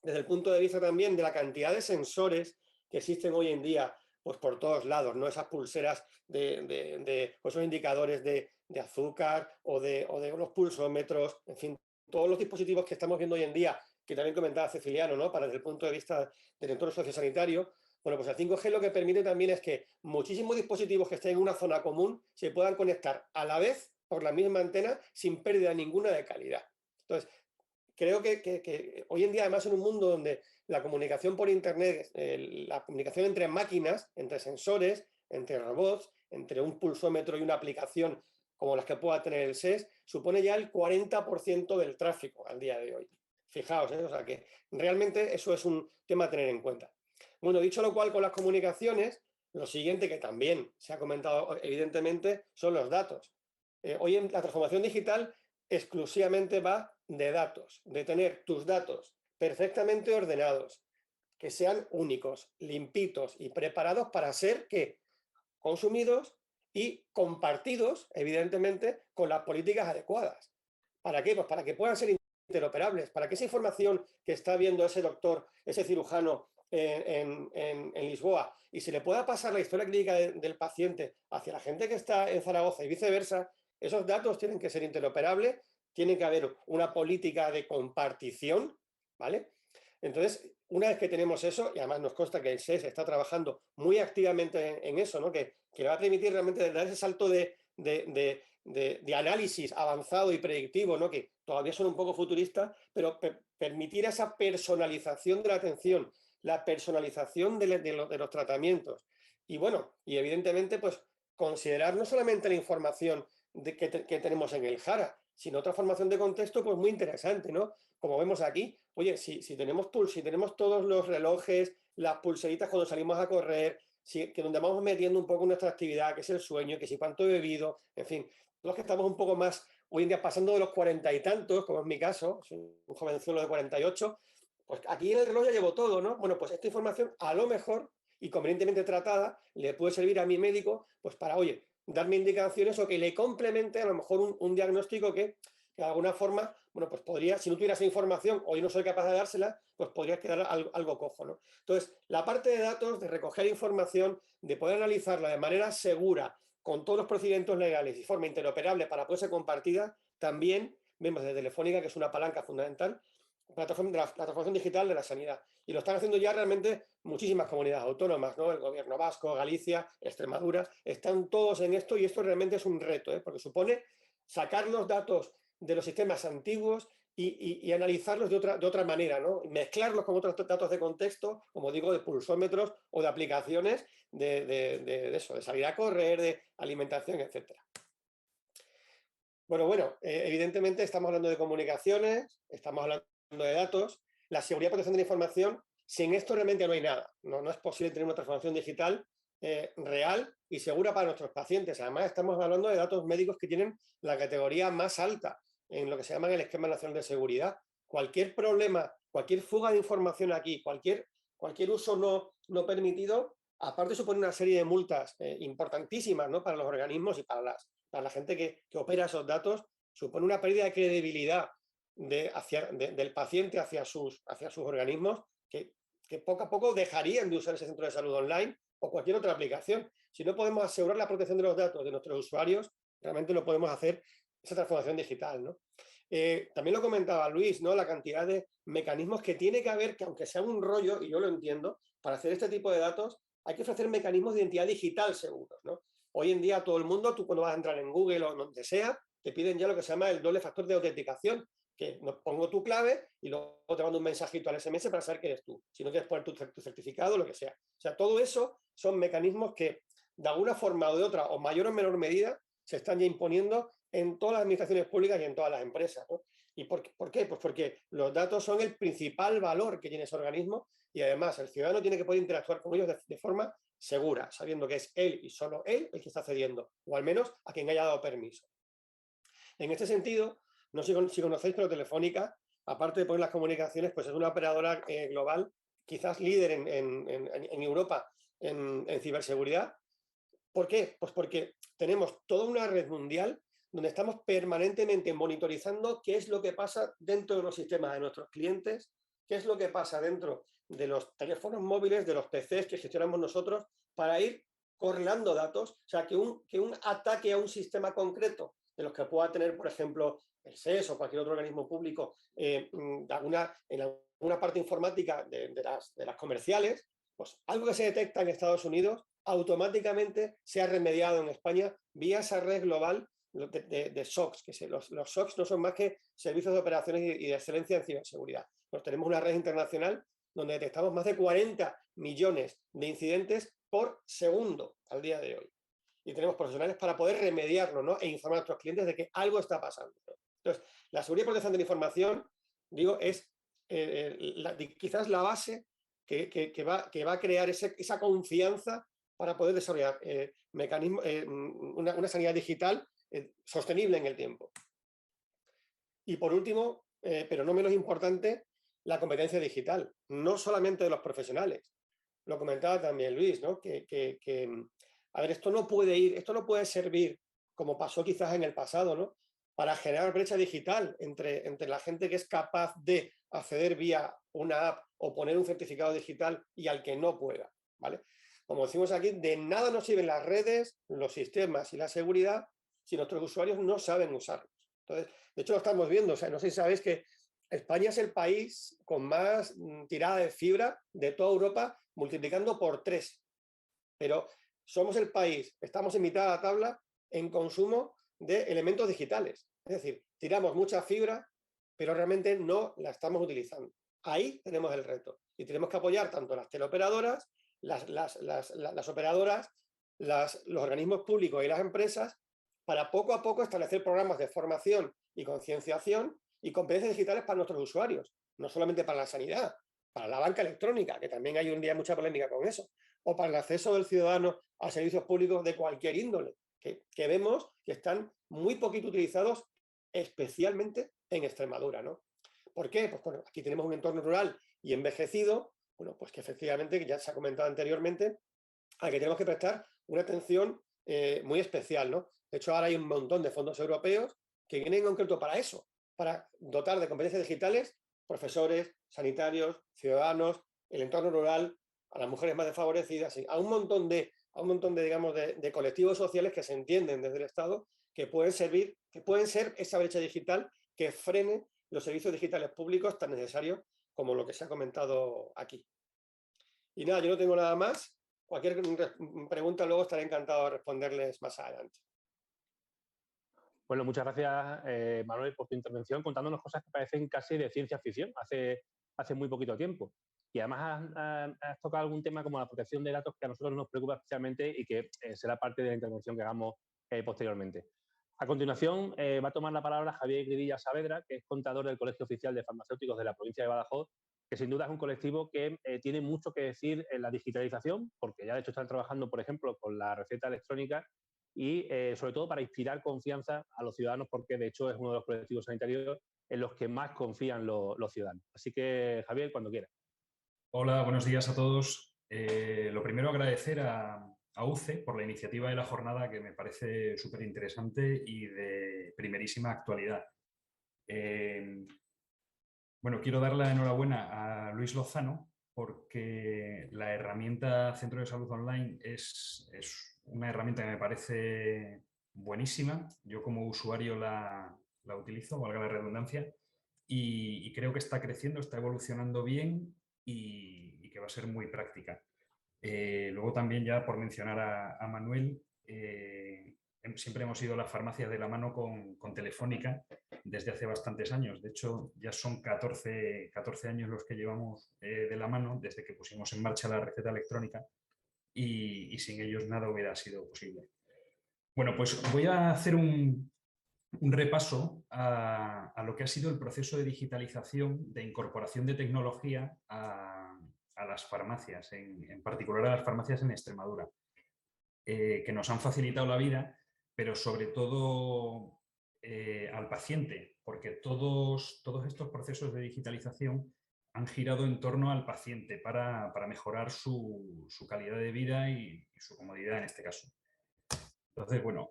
desde el punto de vista también de la cantidad de sensores que existen hoy en día, pues por todos lados, ¿no? Esas pulseras pues esos indicadores de azúcar o de los pulsómetros, en fin, todos los dispositivos que estamos viendo hoy en día, que también comentaba Ceciliano, ¿no? Desde el punto de vista del entorno sociosanitario. Bueno, pues el 5G lo que permite también es que muchísimos dispositivos que estén en una zona común se puedan conectar a la vez por la misma antena sin pérdida ninguna de calidad. Entonces, creo que hoy en día, además, en un mundo donde la comunicación por Internet, la comunicación entre máquinas, entre sensores, entre robots, entre un pulsómetro y una aplicación como las que pueda tener el SES, supone ya el 40% del tráfico al día de hoy. Fijaos, o sea que realmente eso es un tema a tener en cuenta. Bueno, dicho lo cual, con las comunicaciones, Lo siguiente, que también se ha comentado evidentemente, son los datos. Hoy en la transformación digital exclusivamente va de datos, de tener tus datos perfectamente ordenados, que sean únicos, limpitos y preparados para ser ¿qué? Consumidos y compartidos, evidentemente, con las políticas adecuadas. ¿Para qué? Pues para que puedan ser interoperables, para que esa información que está viendo ese doctor, ese cirujano en Lisboa, y se le pueda pasar la historia clínica del paciente hacia la gente que está en Zaragoza y viceversa, esos datos tienen que ser interoperables, tiene que haber una política de compartición, ¿vale? Entonces, una vez que tenemos eso, y además nos consta que el SES está trabajando muy activamente en eso, ¿no? que va a permitir realmente dar ese salto de análisis avanzado y predictivo, ¿no? Que todavía son un poco futuristas, pero permitir esa personalización de la atención, la personalización de los tratamientos. Y bueno, y evidentemente, pues considerar no solamente la información que tenemos en el JARA, sino otra formación de contexto pues muy interesante, ¿no? Como vemos aquí, oye, si tenemos todos los relojes, las pulseritas cuando salimos a correr, que donde vamos metiendo un poco nuestra actividad, que es el sueño, que si cuánto he bebido, en fin, los que estamos un poco más hoy en día pasando de los 40 y tantos, como es mi caso, soy un jovenzuelo de 48, pues aquí en el reloj ya llevo todo, ¿no? Bueno, pues esta información a lo mejor y convenientemente tratada le puede servir a mi médico pues para, oye, darme indicaciones o que le complemente a lo mejor un diagnóstico que de alguna forma, bueno, pues podría, si no tuviera esa información o yo no soy capaz de dársela, pues podría quedar algo cojo, ¿no? Entonces, la parte de datos, de recoger información, de poder analizarla de manera segura, con todos los procedimientos legales y forma interoperable para poder ser compartida, también vemos de Telefónica, que es una palanca fundamental, la transformación digital de la sanidad. Y lo están haciendo ya realmente muchísimas comunidades autónomas, ¿no? El gobierno vasco, Galicia, Extremadura, están todos en esto y esto realmente es un reto, ¿eh? Porque supone sacar los datos de los sistemas antiguos y analizarlos de otra manera, ¿no? Mezclarlos con otros datos de contexto, como digo, de pulsómetros o de aplicaciones de eso, de salir a correr, de alimentación, etc. Bueno, evidentemente estamos hablando de comunicaciones, estamos hablando de datos, la seguridad y protección de la información, sin esto realmente no hay nada, no es posible tener una transformación digital real y segura para nuestros pacientes. Además, estamos hablando de datos médicos que tienen la categoría más alta en lo que se llama el Esquema Nacional de Seguridad. Cualquier problema, cualquier fuga de información aquí, cualquier uso no permitido, aparte supone una serie de multas importantísimas, ¿no? Para los organismos y para la gente que opera esos datos, supone una pérdida de credibilidad del paciente hacia sus organismos que poco a poco dejarían de usar ese centro de salud online o cualquier otra aplicación. Si no podemos asegurar la protección de los datos de nuestros usuarios, realmente no podemos hacer esa transformación digital, ¿no? También lo comentaba Luis, ¿no? La cantidad de mecanismos que tiene que haber, que aunque sea un rollo, y yo lo entiendo, para hacer este tipo de datos hay que ofrecer mecanismos de identidad digital seguros, ¿no? Hoy en día todo el mundo, tú cuando vas a entrar en Google o donde sea, te piden ya lo que se llama el doble factor de autenticación, que pongo tu clave y luego te mando un mensajito al SMS para saber que eres tú. Si no quieres poner tu certificado, lo que sea. O sea, todo eso son mecanismos que de alguna forma o de otra, o mayor o menor medida, se están ya imponiendo en todas las administraciones públicas y en todas las empresas, ¿no? ¿Y por qué? Pues porque los datos son el principal valor que tiene ese organismo y además el ciudadano tiene que poder interactuar con ellos de forma segura, sabiendo que es él y solo él el que está cediendo, o al menos a quien haya dado permiso. En este sentido, no sé si conocéis, pero Telefónica, aparte de poner las comunicaciones, pues es una operadora global, quizás líder en Europa en ciberseguridad. ¿Por qué? Pues porque tenemos toda una red mundial donde estamos permanentemente monitorizando qué es lo que pasa dentro de los sistemas de nuestros clientes, qué es lo que pasa dentro de los teléfonos móviles, de los PCs que gestionamos nosotros, para ir correlando datos. O sea, que un ataque a un sistema concreto, de los que pueda tener, por ejemplo, el SES o cualquier otro organismo público, en alguna parte informática de las comerciales, pues algo que se detecta en Estados Unidos automáticamente se ha remediado en España vía esa red global de SOCs, que los SOCs no son más que servicios de operaciones y de excelencia en ciberseguridad. Pues tenemos una red internacional donde detectamos más de 40 millones de incidentes por segundo al día de hoy. Y tenemos profesionales para poder remediarlo, ¿no? E informar a nuestros clientes de que algo está pasando, ¿no? Entonces, la seguridad y protección de la información, digo, es quizás la base que va a crear esa confianza para poder desarrollar una sanidad digital sostenible en el tiempo. Y por último, pero no menos importante, la competencia digital, no solamente de los profesionales. Lo comentaba también Luis, ¿no? A ver, esto no puede servir, como pasó quizás en el pasado, ¿no? Para generar brecha digital entre la gente que es capaz de acceder vía una app o poner un certificado digital y al que no pueda, ¿vale? Como decimos aquí, de nada nos sirven las redes, los sistemas y la seguridad si nuestros usuarios no saben usarlos. Entonces, de hecho lo estamos viendo, o sea, no sé si sabéis que España es el país con más tirada de fibra de toda Europa, multiplicando por 3. Pero somos el país, estamos en mitad de la tabla en consumo de elementos digitales. Es decir, tiramos mucha fibra, pero realmente no la estamos utilizando. Ahí tenemos el reto. Y tenemos que apoyar tanto las teleoperadoras, las operadoras, los organismos públicos y las empresas para poco a poco establecer programas de formación y concienciación y competencias digitales para nuestros usuarios. No solamente para la sanidad, para la banca electrónica, que también hay un día mucha polémica con eso, o para el acceso del ciudadano a servicios públicos de cualquier índole, que vemos que están muy poquito utilizados, especialmente en Extremadura, ¿no? ¿Por qué? Pues bueno, aquí tenemos un entorno rural y envejecido, bueno, pues que efectivamente, que ya se ha comentado anteriormente, al que tenemos que prestar una atención muy especial, ¿no? De hecho, ahora hay un montón de fondos europeos que vienen en concreto para eso, para dotar de competencias digitales profesores, sanitarios, ciudadanos, el entorno rural, a las mujeres más desfavorecidas, a un montón de digamos, de colectivos sociales que se entienden desde el Estado que pueden servir, que pueden ser esa brecha digital que frene los servicios digitales públicos tan necesarios como lo que se ha comentado aquí. Y nada, yo no tengo nada más. Cualquier pregunta luego estaré encantado de responderles más adelante. Bueno, muchas gracias, Manuel, por tu intervención, contándonos cosas que parecen casi de ciencia ficción hace muy poquito tiempo. Y además has tocado algún tema como la protección de datos que a nosotros nos preocupa especialmente y que será parte de la intervención que hagamos posteriormente. A continuación va a tomar la palabra Javier Gridilla Saavedra, que es contador del Colegio Oficial de Farmacéuticos de la provincia de Badajoz, que sin duda es un colectivo que tiene mucho que decir en la digitalización, porque ya de hecho están trabajando, por ejemplo, con la receta electrónica y sobre todo para inspirar confianza a los ciudadanos, porque de hecho es uno de los colectivos sanitarios en los que más confían los ciudadanos. Así que, Javier, cuando quieras. Hola, buenos días a todos. Lo primero, agradecer a UCE por la iniciativa de la jornada, que me parece súper interesante y de primerísima actualidad. Bueno, quiero dar la enhorabuena a Luis Lozano porque la herramienta Centro de Salud Online es una herramienta que me parece buenísima. Yo como usuario la utilizo, valga la redundancia, y creo que está creciendo, está evolucionando bien y que va a ser muy práctica. Luego también, ya por mencionar a Manuel, siempre hemos ido a las farmacias de la mano con Telefónica desde hace bastantes años. De hecho, ya son 14 años los que llevamos de la mano desde que pusimos en marcha la receta electrónica y sin ellos nada hubiera sido posible. Bueno, pues voy a hacer un repaso a lo que ha sido el proceso de digitalización, de incorporación de tecnología a las farmacias, en particular a las farmacias en Extremadura, que nos han facilitado la vida, pero sobre todo al paciente, porque todos estos procesos de digitalización han girado en torno al paciente para mejorar su calidad de vida y su comodidad en este caso. Entonces, bueno,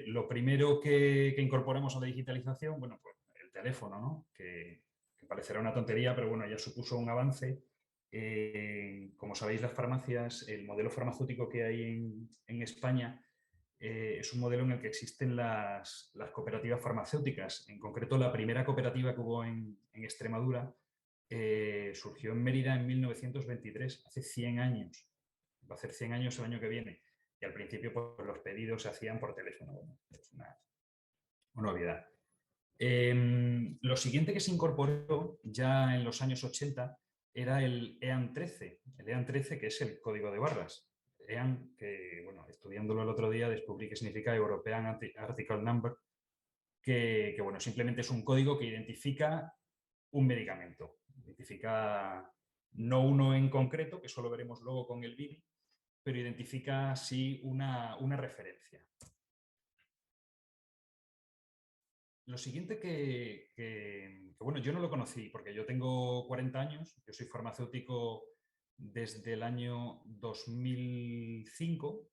lo primero que incorporamos a la digitalización, bueno, pues el teléfono, ¿no? Que parecerá una tontería, pero bueno, ya supuso un avance. Como sabéis, las farmacias, el modelo farmacéutico que hay en España es un modelo en el que existen las cooperativas farmacéuticas. En concreto, la primera cooperativa que hubo en Extremadura surgió en Mérida en 1923, hace 100 años. Va a hacer 100 años el año que viene. Y al principio pues, los pedidos se hacían por teléfono. Bueno, es una novedad. Lo siguiente que se incorporó ya en los años 80 era el EAN 13. El EAN 13, que es el código de barras. EAN, que bueno, estudiándolo el otro día descubrí que significa European Article Number, que bueno, simplemente es un código que identifica un medicamento. Identifica no uno en concreto, que solo veremos luego con el BID, pero identifica sí una referencia. Lo siguiente bueno, yo no lo conocí porque yo tengo 40 años, yo soy farmacéutico desde el año 2005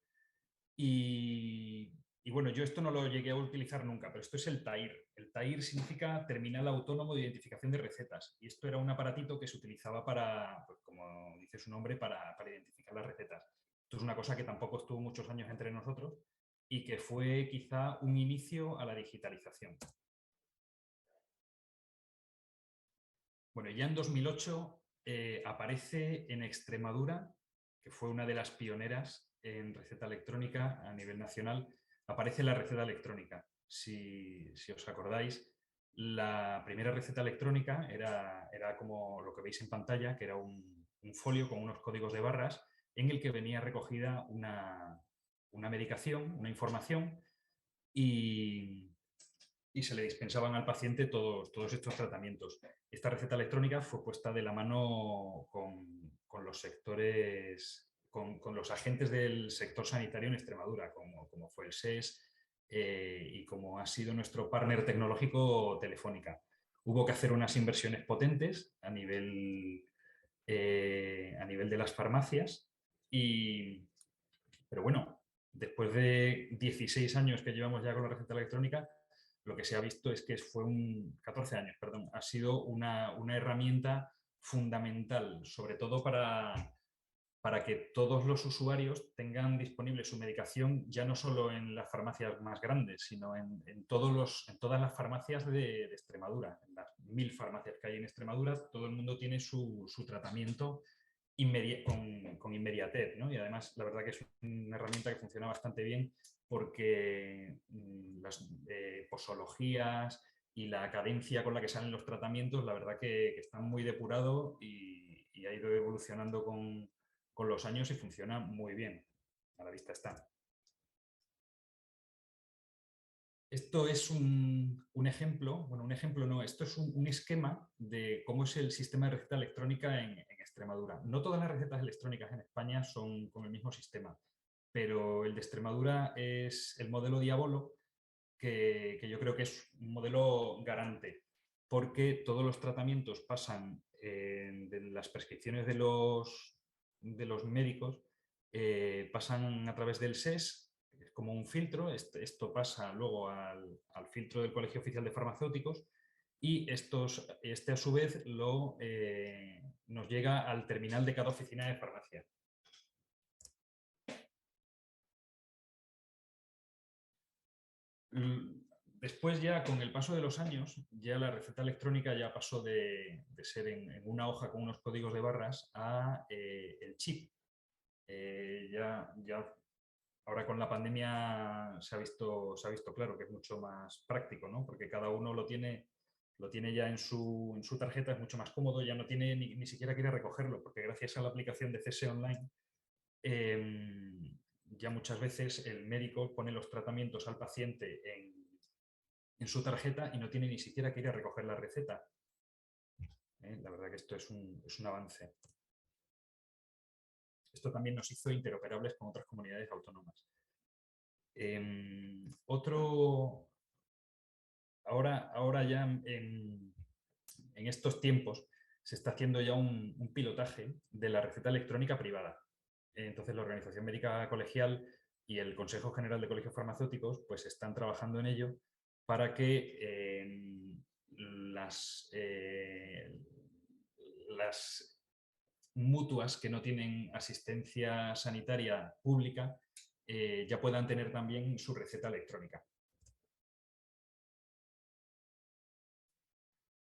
y bueno, yo esto no lo llegué a utilizar nunca, pero esto es el TAIR. El TAIR significa Terminal Autónomo de Identificación de Recetas y esto era un aparatito que se utilizaba para, pues, como dice su nombre, para identificar las recetas. Esto es una cosa que tampoco estuvo muchos años entre nosotros y que fue quizá un inicio a la digitalización. Bueno, ya en 2008 aparece en Extremadura, que fue una de las pioneras en receta electrónica a nivel nacional, aparece la receta electrónica. Si os acordáis, la primera receta electrónica era como lo que veis en pantalla, que era un folio con unos códigos de barras en el que venía recogida una medicación, una información y se le dispensaban al paciente todos estos tratamientos. Esta receta electrónica fue puesta de la mano con los sectores, con los agentes del sector sanitario en Extremadura, como fue el SES y como ha sido nuestro partner tecnológico Telefónica. Hubo que hacer unas inversiones potentes a nivel de las farmacias, pero bueno, después de 16 años que llevamos ya con la receta electrónica, lo que se ha visto es que 14 años, perdón, ha sido una herramienta fundamental, sobre todo para que todos los usuarios tengan disponible su medicación ya no solo en las farmacias más grandes, sino en todas las farmacias de Extremadura. En las 1000 farmacias que hay en Extremadura, todo el mundo tiene su tratamiento con inmediatez, ¿no? Y además, la verdad que es una herramienta que funciona bastante bien porque las posologías y la cadencia con la que salen los tratamientos, la verdad que están muy depurados y ha ido evolucionando con los años y funciona muy bien. A la vista está. Esto es un ejemplo, bueno, un ejemplo no, esto es un esquema de cómo es el sistema de receta electrónica en Extremadura. No todas las recetas electrónicas en España son con el mismo sistema, pero el de Extremadura es el modelo Diabolo, que yo creo que es un modelo garante, porque todos los tratamientos pasan de las prescripciones de los médicos, pasan a través del SES, es como un filtro, esto pasa luego al filtro del Colegio Oficial de Farmacéuticos y este a su vez nos llega al terminal de cada oficina de farmacia. Después ya, con el paso de los años, ya la receta electrónica ya pasó de ser en una hoja con unos códigos de barras a el chip. Ya ahora con la pandemia se ha visto claro que es mucho más práctico, ¿no? Porque cada uno lo tiene ya en su tarjeta, es mucho más cómodo, ya no tiene ni siquiera que ir a recogerlo, porque gracias a la aplicación de CS Online ya muchas veces el médico pone los tratamientos al paciente en su tarjeta y no tiene ni siquiera que ir a recoger la receta. La verdad que esto es un avance. Esto también nos hizo interoperables con otras comunidades autónomas. Ahora ya en estos tiempos se está haciendo ya un pilotaje de la receta electrónica privada. Entonces la Organización Médica Colegial y el Consejo General de Colegios Farmacéuticos pues están trabajando en ello para que las mutuas que no tienen asistencia sanitaria pública ya puedan tener también su receta electrónica.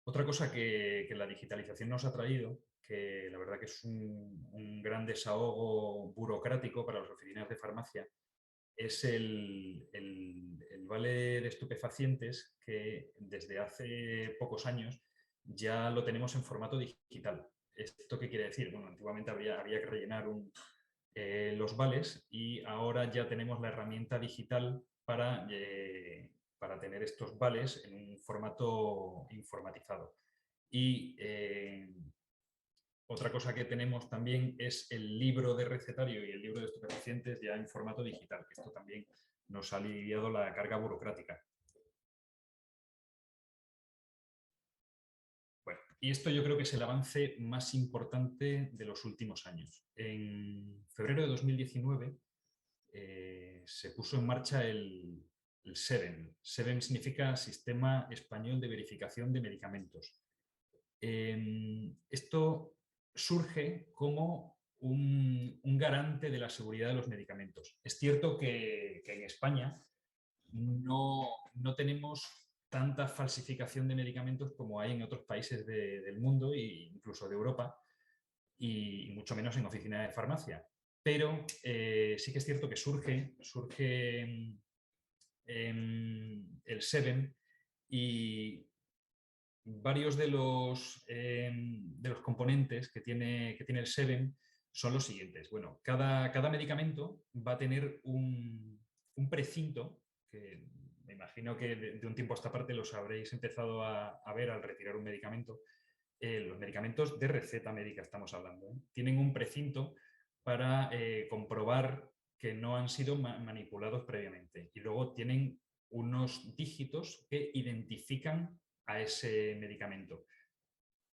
Otra cosa que la digitalización nos ha traído, que la verdad que es un gran desahogo burocrático para las oficinas de farmacia, es el vale de estupefacientes, que desde hace pocos años ya lo tenemos en formato digital. ¿Esto qué quiere decir? Bueno, antiguamente había que rellenar los vales y ahora ya tenemos la herramienta digital para tener estos vales en un formato informatizado. Y Otra cosa que tenemos también es el libro de recetario y el libro de estupefacientes ya en formato digital, que esto también nos ha aliviado la carga burocrática. Bueno, y esto yo creo que es el avance más importante de los últimos años. En febrero de 2019 se puso en marcha el SEVEM. SEVEM significa Sistema Español de Verificación de Medicamentos. Esto surge como un garante de la seguridad de los medicamentos. Es cierto que en España no tenemos tanta falsificación de medicamentos como hay en otros países del mundo e incluso de Europa, y mucho menos en oficinas de farmacia. Pero sí que es cierto que surge el SEVEM, y varios de los componentes que tiene el SEVEM son los siguientes. Bueno, cada medicamento va a tener un precinto, que me imagino que de un tiempo a esta parte los habréis empezado a ver al retirar un medicamento. Los medicamentos de receta médica estamos hablando, ¿eh? Tienen un precinto para comprobar que no han sido manipulados previamente, y luego tienen unos dígitos que identifican a ese medicamento.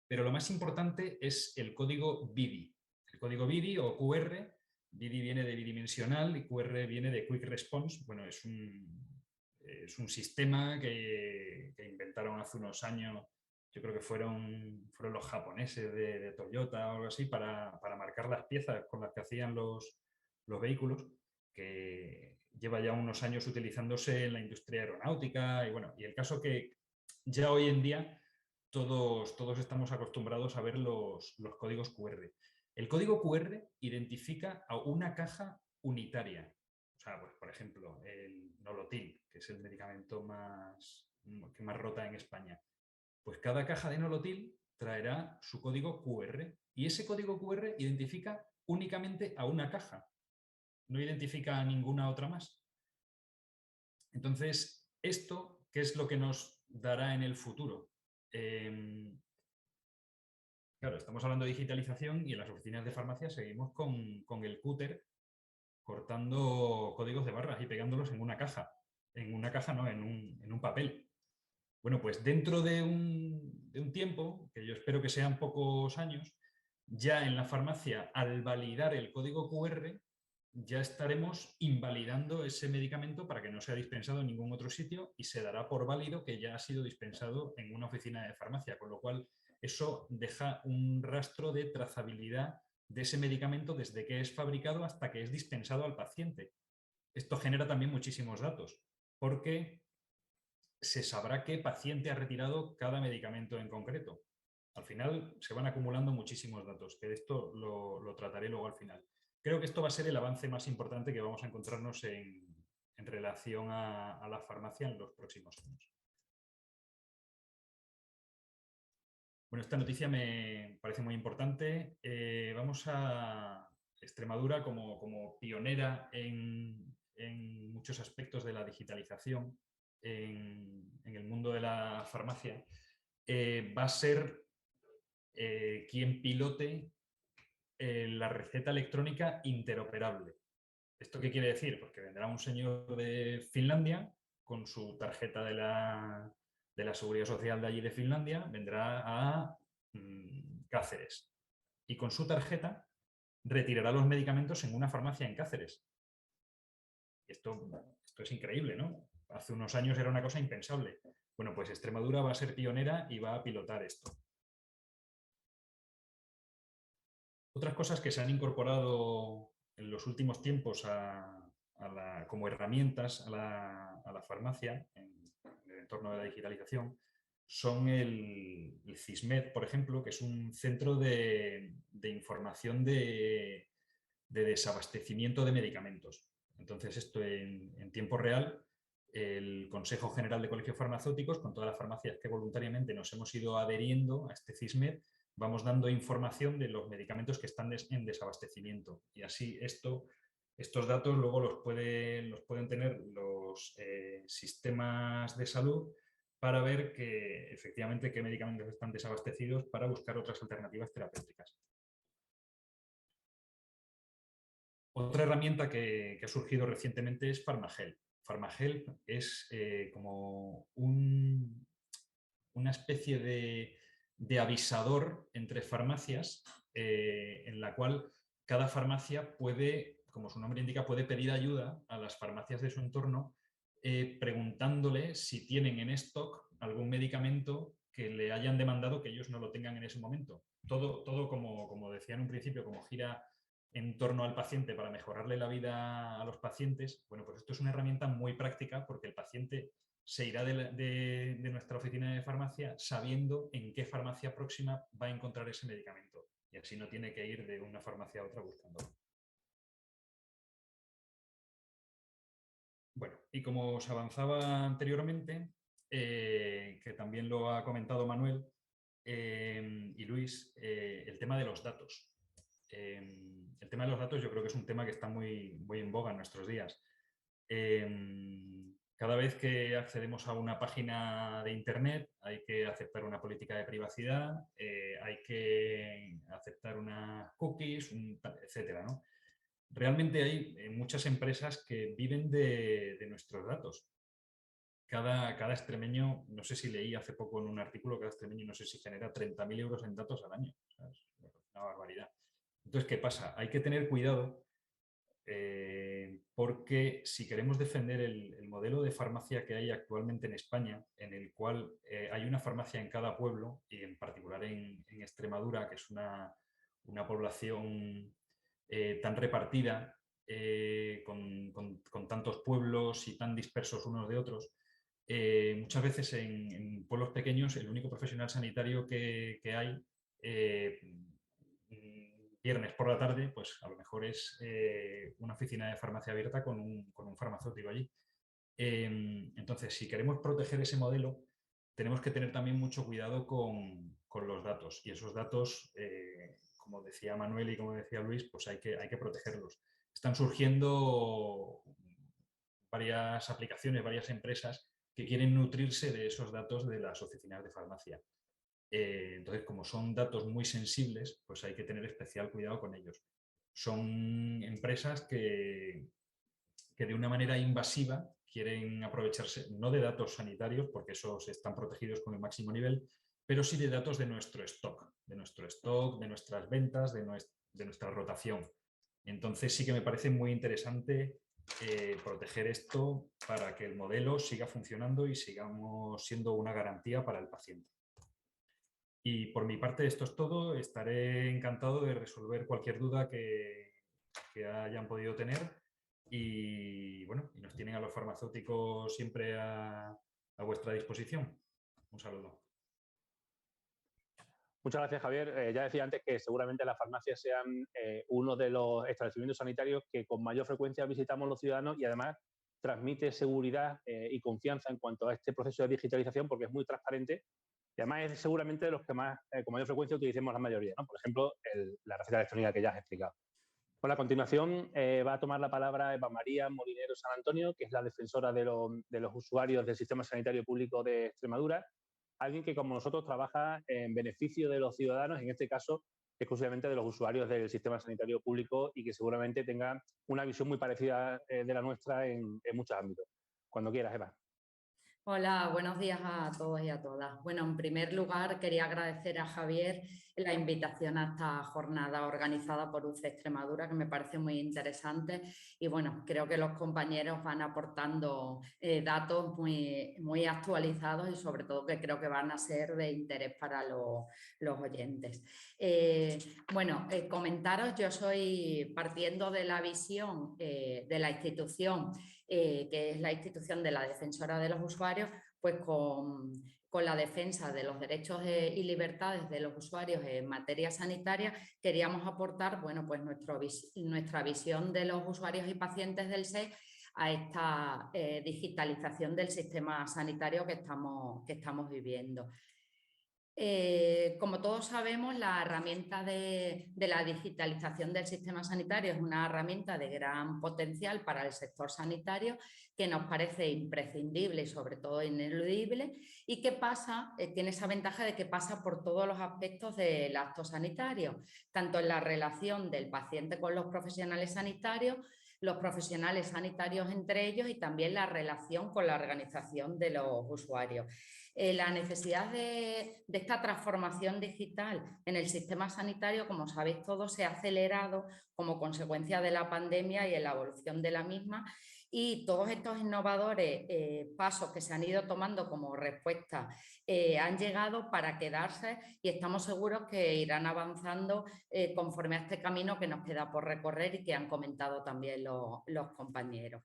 Pero lo más importante es el código BIDI. El código BIDI o QR, BIDI viene de bidimensional y QR viene de Quick Response. Bueno, es un sistema que inventaron hace unos años. Yo creo que fueron los japoneses de Toyota o algo así, para marcar las piezas con las que hacían los vehículos, que lleva ya unos años utilizándose en la industria aeronáutica. Y bueno, y el caso que ya hoy en día todos estamos acostumbrados a ver los códigos QR. El código QR identifica a una caja unitaria. O sea, pues, por ejemplo, el Nolotil, que es el medicamento que más rota en España. Pues cada caja de Nolotil traerá su código QR, y ese código QR identifica únicamente a una caja, no identifica a ninguna otra más. Entonces, ¿esto qué es lo que nos dará en el futuro? Claro, estamos hablando de digitalización y en las oficinas de farmacia seguimos con el cúter cortando códigos de barras y pegándolos en una caja. En una caja no, en un papel. Bueno, pues dentro de un tiempo, que yo espero que sean pocos años, ya en la farmacia, al validar el código QR, ya estaremos invalidando ese medicamento para que no sea dispensado en ningún otro sitio, y se dará por válido que ya ha sido dispensado en una oficina de farmacia, con lo cual eso deja un rastro de trazabilidad de ese medicamento desde que es fabricado hasta que es dispensado al paciente. Esto genera también muchísimos datos, porque se sabrá qué paciente ha retirado cada medicamento en concreto. Al final se van acumulando muchísimos datos, que de esto lo trataré luego al final. Creo que esto va a ser el avance más importante que vamos a encontrarnos en relación a la farmacia en los próximos años. Bueno, esta noticia me parece muy importante. Vamos a Extremadura como pionera en muchos aspectos de la digitalización en el mundo de la farmacia. Va a ser quien pilote la receta electrónica interoperable. ¿Esto qué quiere decir? Pues que vendrá un señor de Finlandia con su tarjeta de la Seguridad Social de allí de Finlandia, vendrá a Cáceres y con su tarjeta retirará los medicamentos en una farmacia en Cáceres. Esto es increíble, ¿no? Hace unos años era una cosa impensable. Bueno, pues Extremadura va a ser pionera y va a pilotar esto. Otras cosas que se han incorporado en los últimos tiempos como herramientas a la farmacia en el entorno de la digitalización son el CISMED, por ejemplo, que es un centro de información de desabastecimiento de medicamentos. Entonces, esto en tiempo real, el Consejo General de Colegios Farmacéuticos, con todas las farmacias que voluntariamente nos hemos ido adheriendo a este CISMED, vamos dando información de los medicamentos que están en desabastecimiento. Y así estos datos luego los pueden tener los sistemas de salud para ver que efectivamente qué medicamentos están desabastecidos, para buscar otras alternativas terapéuticas. Otra herramienta que ha surgido recientemente es Farmahelp. Farmahelp es como una especie de avisador entre farmacias en la cual cada farmacia puede, como su nombre indica, puede pedir ayuda a las farmacias de su entorno preguntándole si tienen en stock algún medicamento que le hayan demandado que ellos no lo tengan en ese momento. Todo como decía en un principio, como gira en torno al paciente para mejorarle la vida a los pacientes. Bueno, pues esto es una herramienta muy práctica porque el paciente se irá de nuestra oficina de farmacia sabiendo en qué farmacia próxima va a encontrar ese medicamento. Y así no tiene que ir de una farmacia a otra buscándolo. Bueno, y como os avanzaba anteriormente, que también lo ha comentado Manuel y Luis, el tema de los datos. El tema de los datos yo creo que es un tema que está muy en boga en nuestros días. Cada vez que accedemos a una página de Internet hay que aceptar una política de privacidad, hay que aceptar unas cookies, etcétera, ¿no? Realmente hay muchas empresas que viven de nuestros datos. Cada extremeño, no sé si leí hace poco en un artículo, cada extremeño no sé si genera 30.000 euros en datos al año. O sea, es una barbaridad. Entonces, ¿qué pasa? Hay que tener cuidado porque si queremos defender el modelo de farmacia que hay actualmente en España, en el cual hay una farmacia en cada pueblo, y en particular en Extremadura, que es una población tan repartida, con tantos pueblos y tan dispersos unos de otros, muchas veces en pueblos pequeños el único profesional sanitario que hay viernes por la tarde, pues a lo mejor es una oficina de farmacia abierta con un farmacéutico allí. Entonces, si queremos proteger ese modelo, tenemos que tener también mucho cuidado con los datos. Y esos datos, como decía Manuel y como decía Luis, pues hay que protegerlos. Están surgiendo varias aplicaciones, varias empresas que quieren nutrirse de esos datos de las oficinas de farmacia. Entonces, como son datos muy sensibles, pues hay que tener especial cuidado con ellos. Son empresas que de una manera invasiva quieren aprovecharse no de datos sanitarios, porque esos están protegidos con el máximo nivel, pero sí de datos de nuestro stock, de nuestras ventas, de nuestra rotación. Entonces sí que me parece muy interesante proteger esto para que el modelo siga funcionando y sigamos siendo una garantía para el paciente. Y por mi parte esto es todo. Estaré encantado de resolver cualquier duda que hayan podido tener. Y bueno, nos tienen a los farmacéuticos siempre a vuestra disposición. Un saludo. Muchas gracias, Javier. Ya decía antes que seguramente las farmacias sean uno de los establecimientos sanitarios que con mayor frecuencia visitamos los ciudadanos y además transmite seguridad y confianza en cuanto a este proceso de digitalización porque es muy transparente y además es seguramente de los que más con mayor frecuencia utilicemos la mayoría, ¿no? Por ejemplo, la receta electrónica que ya has explicado. Bueno, a continuación va a tomar la palabra Eva María Molinero San Antonio, que es la defensora de los usuarios del Sistema Sanitario Público de Extremadura, alguien que como nosotros trabaja en beneficio de los ciudadanos, en este caso exclusivamente de los usuarios del Sistema Sanitario Público y que seguramente tenga una visión muy parecida de la nuestra en muchos ámbitos. Cuando quieras, Eva. Hola, buenos días a todos y a todas. Bueno, en primer lugar quería agradecer a Javier la invitación a esta jornada organizada por UCE Extremadura, que me parece muy interesante y bueno, creo que los compañeros van aportando datos muy actualizados y sobre todo que creo que van a ser de interés para los oyentes. Comentaros, yo soy partiendo de la visión de la institución que es la institución de la defensora de los usuarios, pues con la defensa de los derechos y libertades de los usuarios en materia sanitaria, queríamos aportar bueno, pues nuestra visión de los usuarios y pacientes del SES a esta digitalización del sistema sanitario que estamos viviendo. Como todos sabemos, la herramienta de la digitalización del sistema sanitario es una herramienta de gran potencial para el sector sanitario que nos parece imprescindible y sobre todo ineludible y que tiene esa ventaja de que pasa por todos los aspectos del acto sanitario, tanto en la relación del paciente con los profesionales sanitarios entre ellos y también la relación con la organización de los usuarios. La necesidad de esta transformación digital en el sistema sanitario, como sabéis todos, se ha acelerado como consecuencia de la pandemia y en la evolución de la misma, y todos estos innovadores pasos que se han ido tomando como respuesta han llegado para quedarse y estamos seguros que irán avanzando conforme a este camino que nos queda por recorrer y que han comentado también los compañeros.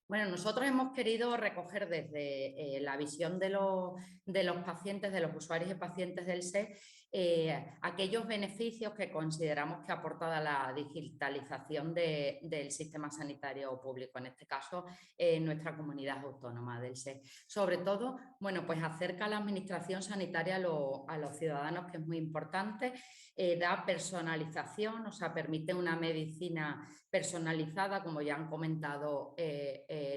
Bueno, nosotros hemos querido recoger desde la visión de los pacientes, de los usuarios y pacientes del SE, aquellos beneficios que consideramos que ha aportado la digitalización del sistema sanitario público, en este caso nuestra comunidad autónoma del SE. Sobre todo, bueno, pues acerca a la administración sanitaria a los ciudadanos, que es muy importante, da personalización, o sea, permite una medicina personalizada, como ya han comentado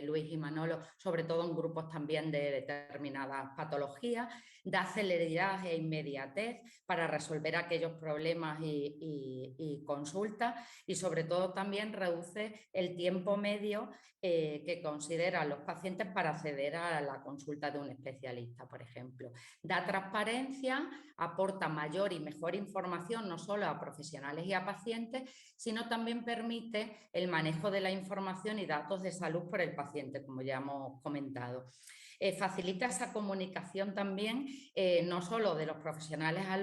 Luis y Manolo, sobre todo en grupos también de determinadas patologías, da celeridad e inmediatez para resolver aquellos problemas y consultas y sobre todo también reduce el tiempo medio que consideran los pacientes para acceder a la consulta de un especialista, por ejemplo. Da transparencia, aporta mayor y mejor información no solo a profesionales y a pacientes, sino también permite el manejo de la información y datos de salud por el paciente, como ya hemos comentado. Facilita esa comunicación también, no solo de los profesionales a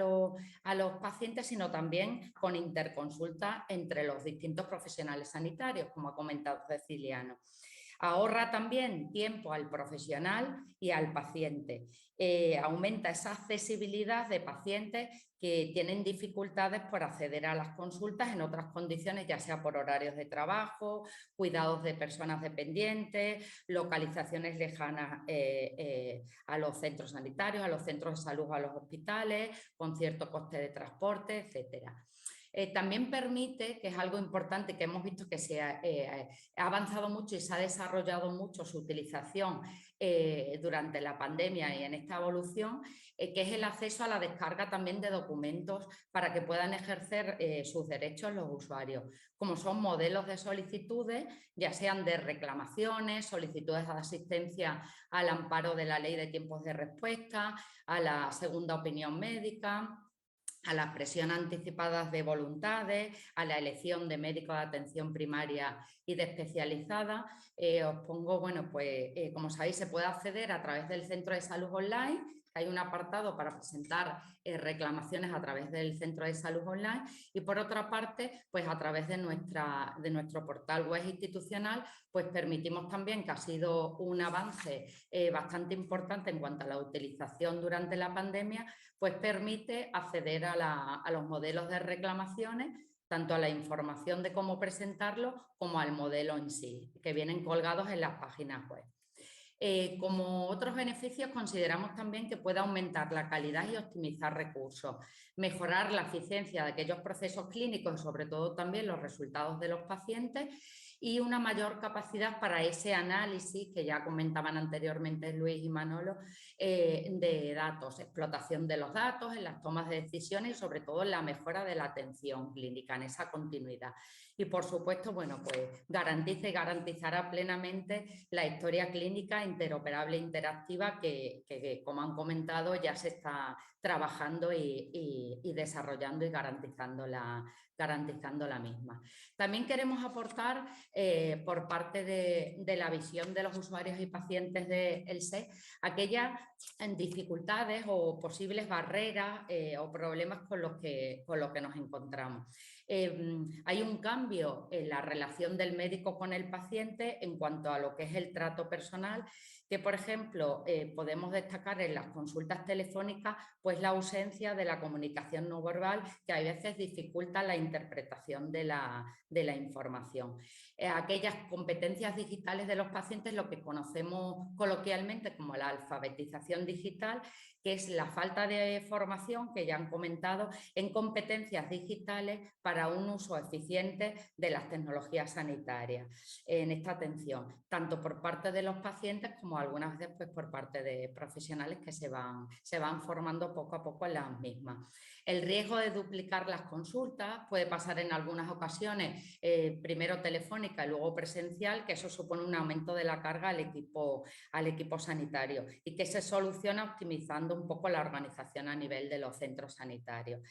los pacientes, sino también con interconsulta entre los distintos profesionales sanitarios, como ha comentado Ceciliano. Ahorra también tiempo al profesional y al paciente. Aumenta esa accesibilidad de pacientes que tienen dificultades por acceder a las consultas en otras condiciones, ya sea por horarios de trabajo, cuidados de personas dependientes, localizaciones lejanas a los centros sanitarios, a los centros de salud, a los hospitales, con cierto coste de transporte, etcétera. También permite, que es algo importante que hemos visto que se ha avanzado mucho y se ha desarrollado mucho su utilización durante la pandemia y en esta evolución, que es el acceso a la descarga también de documentos para que puedan ejercer sus derechos los usuarios, como son modelos de solicitudes, ya sean de reclamaciones, solicitudes de asistencia al amparo de la ley de tiempos de respuesta, a la segunda opinión médica, a la expresión anticipadas de voluntades, a la elección de médicos de atención primaria y de especializada. Os pongo, bueno, pues como sabéis, se puede acceder a través del Centro de Salud Online. Hay un apartado para presentar reclamaciones a través del Centro de Salud Online y por otra parte, pues a través de nuestro portal web institucional, pues permitimos también, que ha sido un avance bastante importante en cuanto a la utilización durante la pandemia, pues permite acceder a los modelos de reclamaciones, tanto a la información de cómo presentarlo como al modelo en sí, que vienen colgados en las páginas web. Como otros beneficios, consideramos también que puede aumentar la calidad y optimizar recursos, mejorar la eficiencia de aquellos procesos clínicos y sobre todo también los resultados de los pacientes y una mayor capacidad para ese análisis que ya comentaban anteriormente Luis y Manolo, de datos, explotación de los datos en las tomas de decisiones y sobre todo en la mejora de la atención clínica, en esa continuidad. Y por supuesto, bueno, pues garantiza y garantizará plenamente la historia clínica interoperable e interactiva que, como han comentado, ya se está trabajando y desarrollando y garantizando la misma. También queremos aportar por parte de la visión de los usuarios y pacientes del SE aquellas dificultades o posibles barreras o problemas con los que nos encontramos. Hay un cambio en la relación del médico con el paciente en cuanto a lo que es el trato personal que, por ejemplo, podemos destacar en las consultas telefónicas pues la ausencia de la comunicación no verbal, que a veces dificulta la interpretación de la información. Aquellas competencias digitales de los pacientes, lo que conocemos coloquialmente como la alfabetización digital, que es la falta de formación, que ya han comentado, en competencias digitales para un uso eficiente de las tecnologías sanitarias en esta atención, tanto por parte de los pacientes como algunas veces pues, por parte de profesionales que se van formando poco a poco en las mismas. El riesgo de duplicar las consultas puede pasar en algunas ocasiones, primero telefónica y luego presencial, que eso supone un aumento de la carga al equipo sanitario y que se soluciona optimizando un poco la organización a nivel de los centros sanitarios.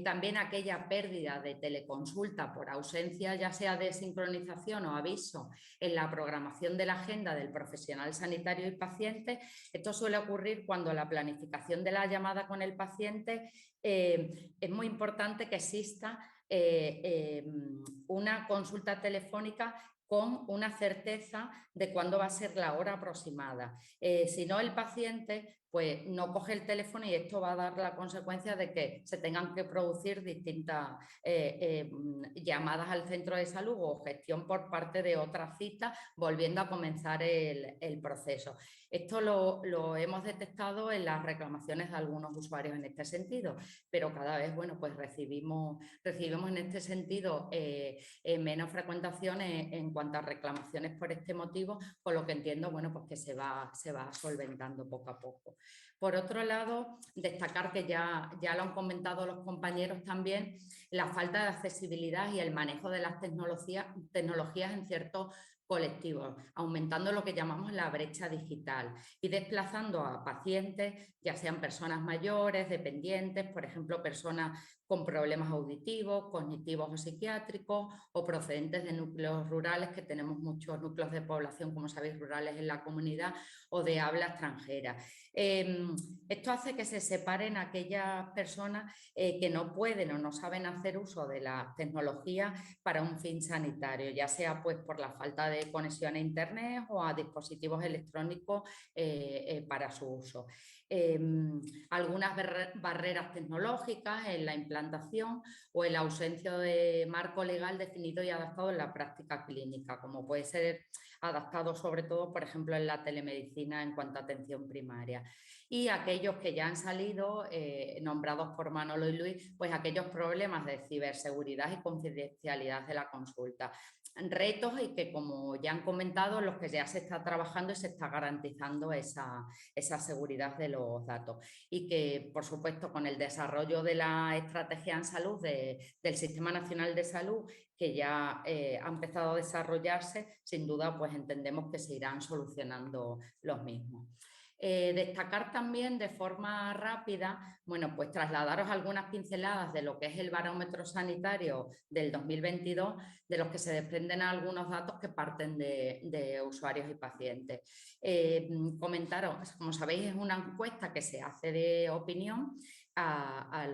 También aquella pérdida de teleconsulta por ausencia ya sea de sincronización o aviso en la programación de la agenda del profesional sanitario y paciente. Esto suele ocurrir cuando la planificación de la llamada con el paciente es muy importante que exista una consulta telefónica con una certeza de cuándo va a ser la hora aproximada. Si no, el paciente pues no coge el teléfono y esto va a dar la consecuencia de que se tengan que producir distintas llamadas al centro de salud o gestión por parte de otra cita, volviendo a comenzar el proceso. Esto lo hemos detectado en las reclamaciones de algunos usuarios en este sentido, pero cada vez bueno, pues recibimos en este sentido menos frecuentaciones en cuanto a reclamaciones por este motivo, con lo que entiendo bueno, pues que se va solventando poco a poco. Por otro lado, destacar que ya lo han comentado los compañeros también, la falta de accesibilidad y el manejo de las tecnologías en ciertos colectivos, aumentando lo que llamamos la brecha digital y desplazando a pacientes, ya sean personas mayores, dependientes, por ejemplo, personas con problemas auditivos, cognitivos o psiquiátricos o procedentes de núcleos rurales, que tenemos muchos núcleos de población, como sabéis, rurales en la comunidad o de habla extranjera. Esto hace que se separen aquellas personas que no pueden o no saben hacer uso de la tecnología para un fin sanitario, ya sea pues por la falta de conexión a internet o a dispositivos electrónicos para su uso. Algunas barreras tecnológicas en la implantación o en la ausencia de marco legal definido y adaptado en la práctica clínica, como puede ser adaptado sobre todo, por ejemplo, en la telemedicina en cuanto a atención primaria. Y aquellos que ya han salido, nombrados por Manolo y Luis, pues aquellos problemas de ciberseguridad y confidencialidad de la consulta. Retos y que, como ya han comentado, los que ya se está trabajando y se está garantizando esa seguridad de los datos. Y que, por supuesto, con el desarrollo de la estrategia en salud del Sistema Nacional de Salud, que ya ha empezado a desarrollarse, sin duda pues entendemos que se irán solucionando los mismos. Destacar también de forma rápida, bueno, pues trasladaros algunas pinceladas de lo que es el barómetro sanitario del 2022, de los que se desprenden algunos datos que parten de usuarios y pacientes. Comentaros, como sabéis, es una encuesta que se hace de opinión a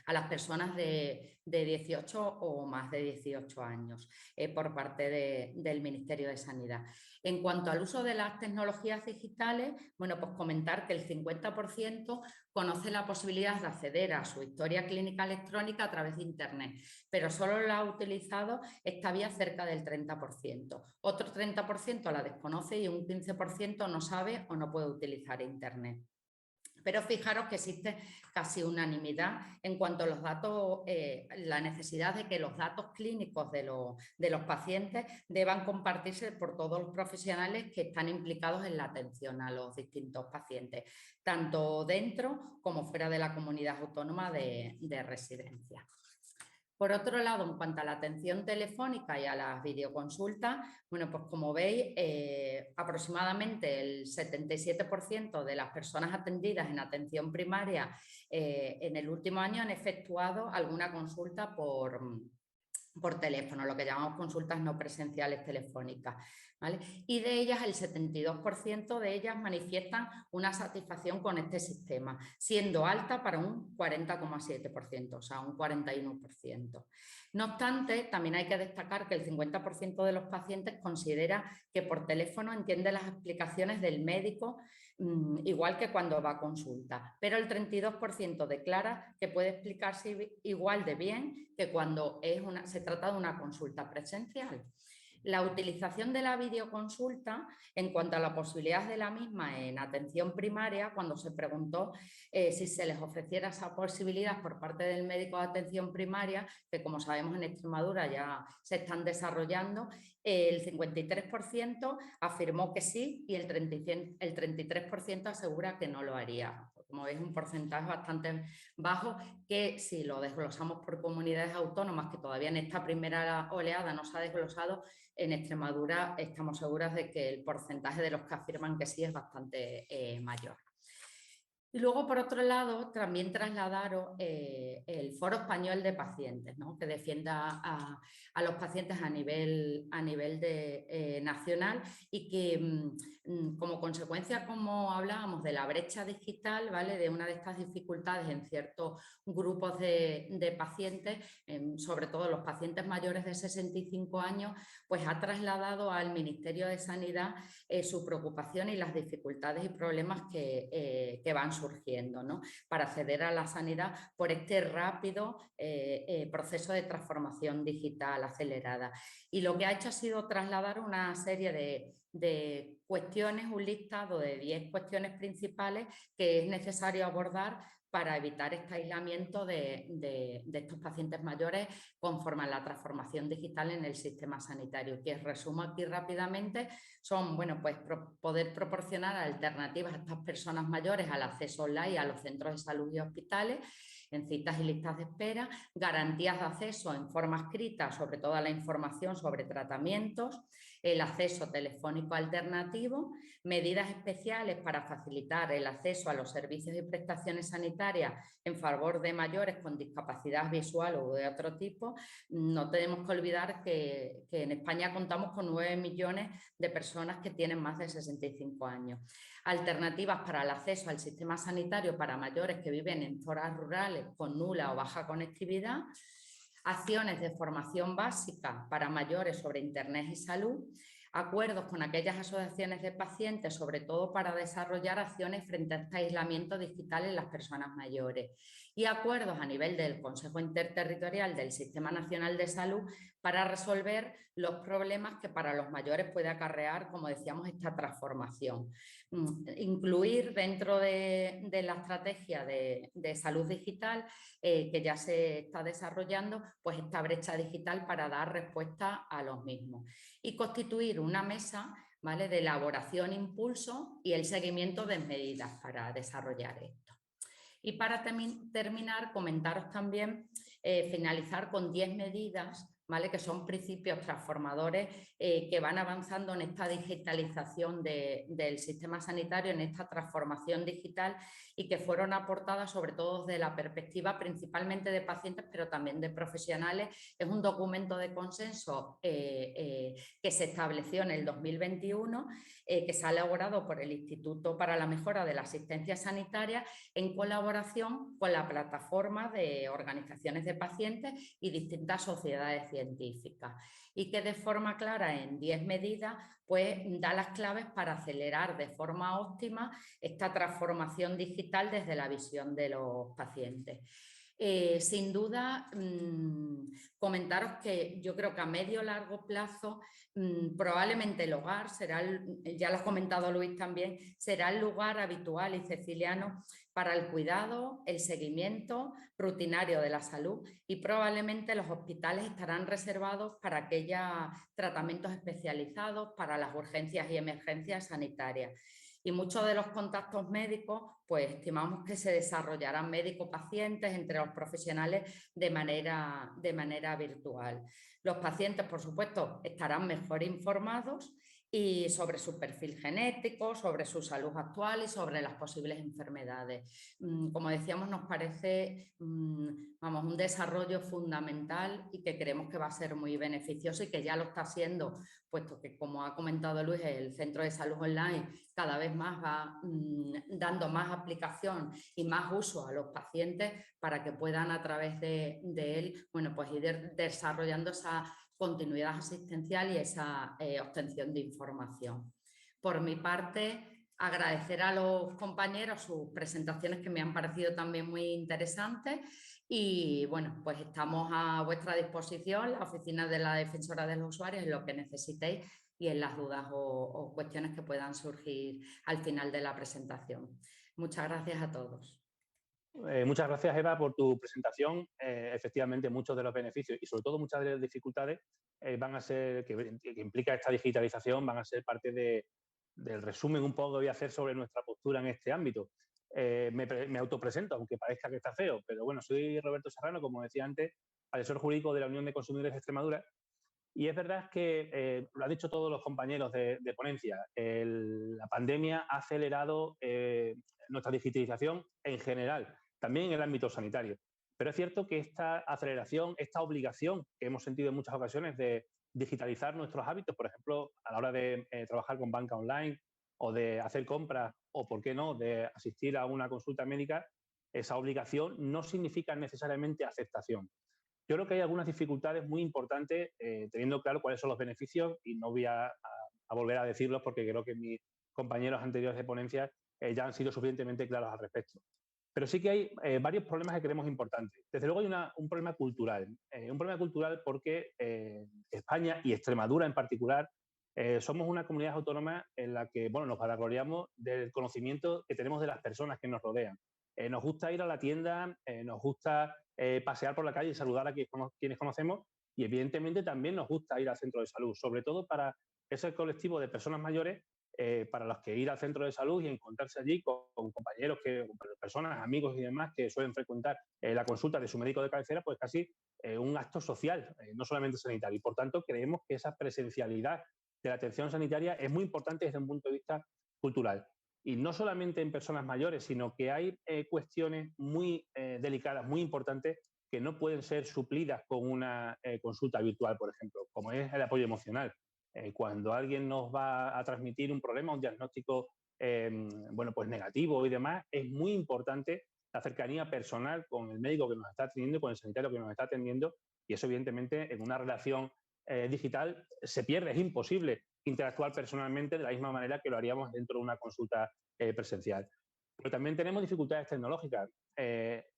las personas de 18 o más de 18 años por parte del Ministerio de Sanidad. En cuanto al uso de las tecnologías digitales, bueno, pues comentar que el 50% conoce la posibilidad de acceder a su historia clínica electrónica a través de Internet, pero solo la ha utilizado esta vía cerca del 30%. Otro 30% la desconoce y un 15% no sabe o no puede utilizar Internet. Pero fijaros que existe casi unanimidad en cuanto a los datos, la necesidad de que los datos clínicos de los pacientes deban compartirse por todos los profesionales que están implicados en la atención a los distintos pacientes, tanto dentro como fuera de la comunidad autónoma de residencia. Por otro lado, en cuanto a la atención telefónica y a las videoconsultas, bueno, pues como veis, aproximadamente el 77% de las personas atendidas en atención primaria en el último año han efectuado alguna consulta por por teléfono, lo que llamamos consultas no presenciales telefónicas, ¿vale? Y de ellas el 72% de ellas manifiestan una satisfacción con este sistema, siendo alta para un 40,7%, o sea, un 41%. No obstante, también hay que destacar que el 50% de los pacientes considera que por teléfono entiende las explicaciones del médico igual que cuando va a consulta, pero el 32% declara que puede explicarse igual de bien que cuando se trata de una consulta presencial. La utilización de la videoconsulta, en cuanto a la posibilidad de la misma en atención primaria, cuando se preguntó si se les ofreciera esa posibilidad por parte del médico de atención primaria, que como sabemos en Extremadura ya se están desarrollando, el 53% afirmó que sí y el 33% asegura que no lo haría. Como veis, un porcentaje bastante bajo que si lo desglosamos por comunidades autónomas, que todavía en esta primera oleada no se ha desglosado, en Extremadura estamos seguras de que el porcentaje de los que afirman que sí es bastante mayor. Y luego, por otro lado, también trasladaron el Foro Español de Pacientes, ¿no? Que defienda a los pacientes a nivel nacional y que como consecuencia, como hablábamos, de la brecha digital, ¿vale? De una de estas dificultades en ciertos grupos de pacientes, sobre todo los pacientes mayores de 65 años, pues ha trasladado al Ministerio de Sanidad su preocupación y las dificultades y problemas que van surgiendo, ¿no? Para acceder a la sanidad por este rápido proceso de transformación digital acelerada. Y lo que ha hecho ha sido trasladar una serie de cuestiones, un listado de 10 cuestiones principales que es necesario abordar para evitar este aislamiento de estos pacientes mayores conforme a la transformación digital en el sistema sanitario. Que resumo aquí rápidamente son, bueno, pues poder proporcionar alternativas a estas personas mayores al acceso online a los centros de salud y hospitales, en citas y listas de espera, garantías de acceso en forma escrita sobre toda la información sobre tratamientos, el acceso telefónico alternativo, medidas especiales para facilitar el acceso a los servicios y prestaciones sanitarias en favor de mayores con discapacidad visual o de otro tipo. No tenemos que olvidar que en España contamos con 9 millones de personas que tienen más de 65 años. Alternativas para el acceso al sistema sanitario para mayores que viven en zonas rurales con nula o baja conectividad, acciones de formación básica para mayores sobre Internet y salud, acuerdos con aquellas asociaciones de pacientes, sobre todo para desarrollar acciones frente a este aislamiento digital en las personas mayores, y acuerdos a nivel del Consejo Interterritorial del Sistema Nacional de Salud para resolver los problemas que para los mayores puede acarrear, como decíamos, esta transformación. Incluir dentro de la estrategia de salud digital que ya se está desarrollando, pues esta brecha digital para dar respuesta a los mismos. Y constituir una mesa, ¿vale?, de elaboración, impulso y el seguimiento de medidas para desarrollar esto. Y para terminar, comentaros también, finalizar con 10 medidas, ¿vale?, que son principios transformadores que van avanzando en esta digitalización del sistema sanitario, en esta transformación digital y que fueron aportadas sobre todo desde la perspectiva principalmente de pacientes, pero también de profesionales. Es un documento de consenso que se estableció en el 2021, que se ha elaborado por el Instituto para la Mejora de la Asistencia Sanitaria en colaboración con la plataforma de organizaciones de pacientes y distintas sociedades científicas, y que de forma clara en 10 medidas pues da las claves para acelerar de forma óptima esta transformación digital desde la visión de los pacientes. Sin duda, comentaros que yo creo que a medio o largo plazo probablemente el hogar será, ya lo ha comentado Luis también, será el lugar habitual y ceciliano para el cuidado, el seguimiento rutinario de la salud, y probablemente los hospitales estarán reservados para aquellos tratamientos especializados, para las urgencias y emergencias sanitarias. Y muchos de los contactos médicos, pues estimamos que se desarrollarán médico-pacientes entre los profesionales de manera virtual. Los pacientes, por supuesto, estarán mejor informados y sobre su perfil genético, sobre su salud actual y sobre las posibles enfermedades. Como decíamos, nos parece vamos, un desarrollo fundamental y que creemos que va a ser muy beneficioso y que ya lo está siendo, puesto que, como ha comentado Luis, el Centro de Salud Online cada vez más va dando más aplicación y más uso a los pacientes para que puedan a través de él, bueno, pues ir desarrollando esa continuidad asistencial y esa obtención de información. Por mi parte, agradecer a los compañeros sus presentaciones que me han parecido también muy interesantes y bueno, pues estamos a vuestra disposición, la Oficina de la Defensora de los Usuarios, en lo que necesitéis y en las dudas o cuestiones que puedan surgir al final de la presentación. Muchas gracias a todos. Muchas gracias, Eva, por tu presentación. Efectivamente, muchos de los beneficios y sobre todo muchas de las dificultades van a ser, que implica esta digitalización, van a ser parte del resumen un poco que voy a hacer sobre nuestra postura en este ámbito. Me autopresento, aunque parezca que está feo, pero bueno, soy Roberto Serrano, como decía antes, asesor jurídico de la Unión de Consumidores de Extremadura. Y es verdad que, lo han dicho todos los compañeros de ponencia, la pandemia ha acelerado nuestra digitalización en general, también en el ámbito sanitario. Pero es cierto que esta aceleración, esta obligación que hemos sentido en muchas ocasiones de digitalizar nuestros hábitos, por ejemplo, a la hora de trabajar con banca online o de hacer compras o, por qué no, de asistir a una consulta médica, esa obligación no significa necesariamente aceptación. Yo creo que hay algunas dificultades muy importantes, teniendo claro cuáles son los beneficios, y no voy a volver a decirlos porque creo que mis compañeros anteriores de ponencia ya han sido suficientemente claros al respecto. Pero sí que hay varios problemas que creemos importantes. Desde luego hay un problema cultural. Un problema cultural porque España y Extremadura en particular somos una comunidad autónoma en la que bueno, nos vanagloriamos del conocimiento que tenemos de las personas que nos rodean. Nos gusta ir a la tienda, nos gusta pasear por la calle y saludar a quienes conocemos y evidentemente también nos gusta ir al centro de salud, sobre todo para ese colectivo de personas mayores para los que ir al centro de salud y encontrarse allí con compañeros, con personas, amigos y demás que suelen frecuentar la consulta de su médico de cabecera, pues casi un acto social, no solamente sanitario. Y por tanto creemos que esa presencialidad de la atención sanitaria es muy importante desde un punto de vista cultural. Y no solamente en personas mayores, sino que hay cuestiones muy delicadas, muy importantes, que no pueden ser suplidas con una consulta virtual, por ejemplo, como es el apoyo emocional. Cuando alguien nos va a transmitir un problema, un diagnóstico bueno, pues negativo y demás, es muy importante la cercanía personal con el médico que nos está atendiendo, con el sanitario que nos está atendiendo, y eso evidentemente en una relación digital se pierde, es imposible interactuar personalmente de la misma manera que lo haríamos dentro de una consulta presencial. Pero también tenemos dificultades tecnológicas,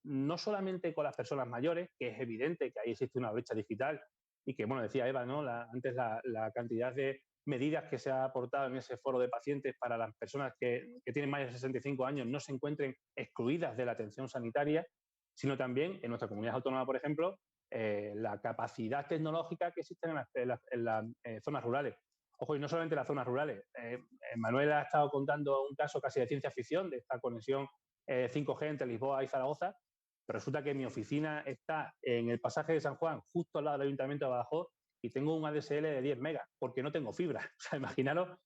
no solamente con las personas mayores, que es evidente que ahí existe una brecha digital y que, bueno, decía Eva, ¿no? Antes la cantidad de medidas que se ha aportado en ese foro de pacientes para las personas que tienen más de 65 años no se encuentren excluidas de la atención sanitaria, sino también en nuestra comunidad autónoma, por ejemplo, la capacidad tecnológica que existe en las zonas rurales. Ojo, y no solamente en las zonas rurales. Manuel ha estado contando un caso casi de ciencia ficción de esta conexión 5G entre Lisboa y Zaragoza, pero resulta que mi oficina está en el pasaje de San Juan, justo al lado del Ayuntamiento de Badajoz, y tengo un ADSL de 10 megas, porque no tengo fibra. O sea, imaginaros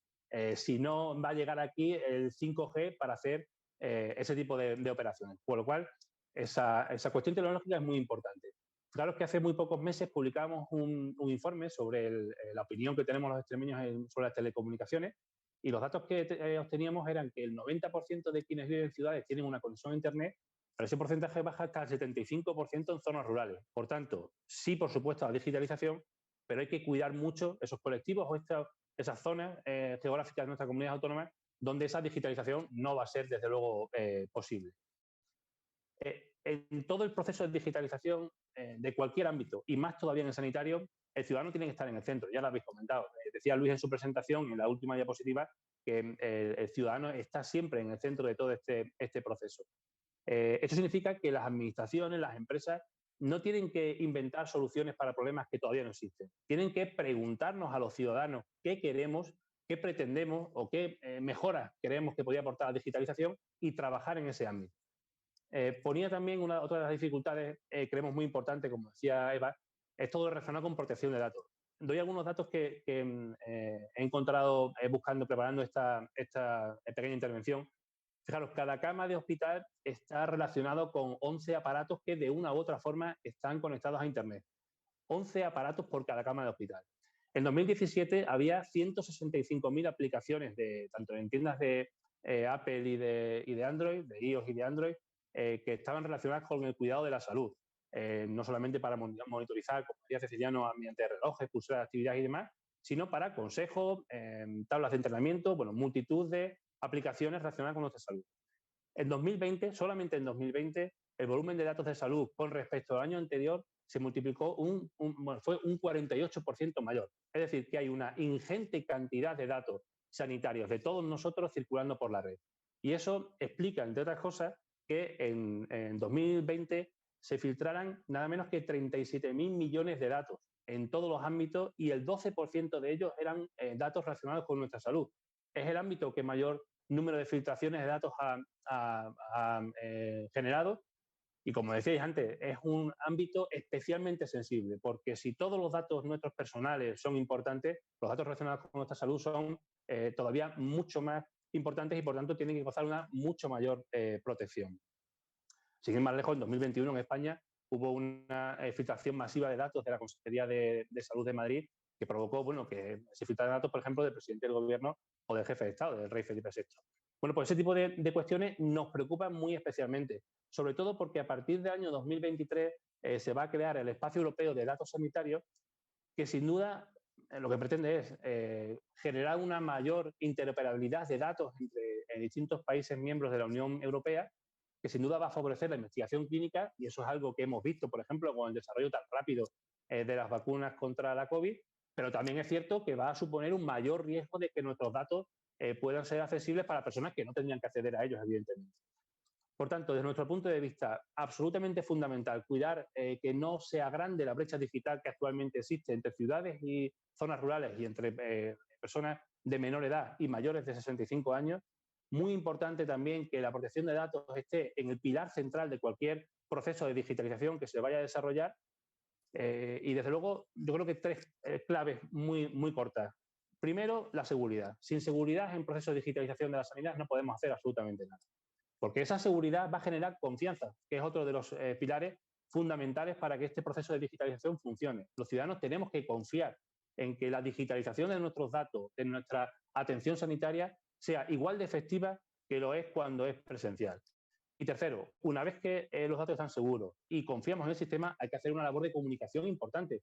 si no va a llegar aquí el 5G para hacer ese tipo de operaciones. Por lo cual, esa cuestión tecnológica es muy importante. Claro que hace muy pocos meses publicamos un informe sobre la opinión que tenemos los extremeños sobre las telecomunicaciones y los datos que obteníamos eran que el 90% de quienes viven en ciudades tienen una conexión a Internet, pero ese porcentaje baja hasta el 75% en zonas rurales. Por tanto, sí, por supuesto, la digitalización, pero hay que cuidar mucho esos colectivos o esas zonas geográficas de nuestra comunidad autónoma donde esa digitalización no va a ser, desde luego, posible. En todo el proceso de digitalización de cualquier ámbito, y más todavía en el sanitario, el ciudadano tiene que estar en el centro, ya lo habéis comentado. Decía Luis en su presentación, en la última diapositiva, que el ciudadano está siempre en el centro de todo este proceso. Esto significa que las administraciones, las empresas, no tienen que inventar soluciones para problemas que todavía no existen. Tienen que preguntarnos a los ciudadanos qué queremos, qué pretendemos o qué mejoras creemos que podría aportar la digitalización y trabajar en ese ámbito. Ponía también otra de las dificultades, creemos muy importante, como decía Eva, es todo relacionado con protección de datos. doy algunos datos que he encontrado preparando esta pequeña intervención. Fijaros, cada cama de hospital está relacionado con 11 aparatos que de una u otra forma están conectados a Internet. 11 aparatos por cada cama de hospital. En 2017 había 165.000 aplicaciones, tanto en tiendas de Apple y de Android, de iOS y de Android, que estaban relacionadas con el cuidado de la salud. No solamente para monitorizar, como decía Ceciliano, mediante relojes, pulseras de actividad y demás, sino para consejos, tablas de entrenamiento, bueno, multitud de aplicaciones relacionadas con nuestra salud. En 2020, solamente en 2020, el volumen de datos de salud con respecto al año anterior se multiplicó, fue un 48% mayor. Es decir, que hay una ingente cantidad de datos sanitarios de todos nosotros circulando por la red. Y eso explica, entre otras cosas, que en 2020 se filtraran nada menos que 37.000 millones de datos en todos los ámbitos y el 12% de ellos eran datos relacionados con nuestra salud. Es el ámbito que mayor número de filtraciones de datos ha generado. Y como decíais antes, es un ámbito especialmente sensible, porque si todos los datos nuestros personales son importantes, los datos relacionados con nuestra salud son todavía mucho más importantes y, por tanto, tienen que gozar una mucho mayor protección. Sin ir más lejos, en 2021 en España hubo una filtración masiva de datos de la Consejería de Salud de Madrid que provocó que se filtraran datos, por ejemplo, del presidente del Gobierno o del jefe de Estado, del rey Felipe VI. Bueno, pues ese tipo de cuestiones nos preocupan muy especialmente, sobre todo porque a partir del año 2023 se va a crear el Espacio Europeo de Datos Sanitarios, que sin duda lo que pretende es generar una mayor interoperabilidad de datos entre distintos países miembros de la Unión Europea, que sin duda va a favorecer la investigación clínica, y eso es algo que hemos visto, por ejemplo, con el desarrollo tan rápido de las vacunas contra la COVID, pero también es cierto que va a suponer un mayor riesgo de que nuestros datos puedan ser accesibles para personas que no tendrían que acceder a ellos, evidentemente. Por tanto, desde nuestro punto de vista, absolutamente fundamental cuidar que no se agrande la brecha digital que actualmente existe entre ciudades y zonas rurales y entre personas de menor edad y mayores de 65 años. Muy importante también que la protección de datos esté en el pilar central de cualquier proceso de digitalización que se vaya a desarrollar. Y desde luego, yo creo que tres claves muy cortas. Primero, la seguridad. Sin seguridad en procesos de digitalización de la sanidad no podemos hacer absolutamente nada. Porque esa seguridad va a generar confianza, que es otro de los pilares fundamentales para que este proceso de digitalización funcione. Los ciudadanos tenemos que confiar en que la digitalización de nuestros datos, de nuestra atención sanitaria, sea igual de efectiva que lo es cuando es presencial. Y tercero, una vez que los datos están seguros y confiamos en el sistema, hay que hacer una labor de comunicación importante.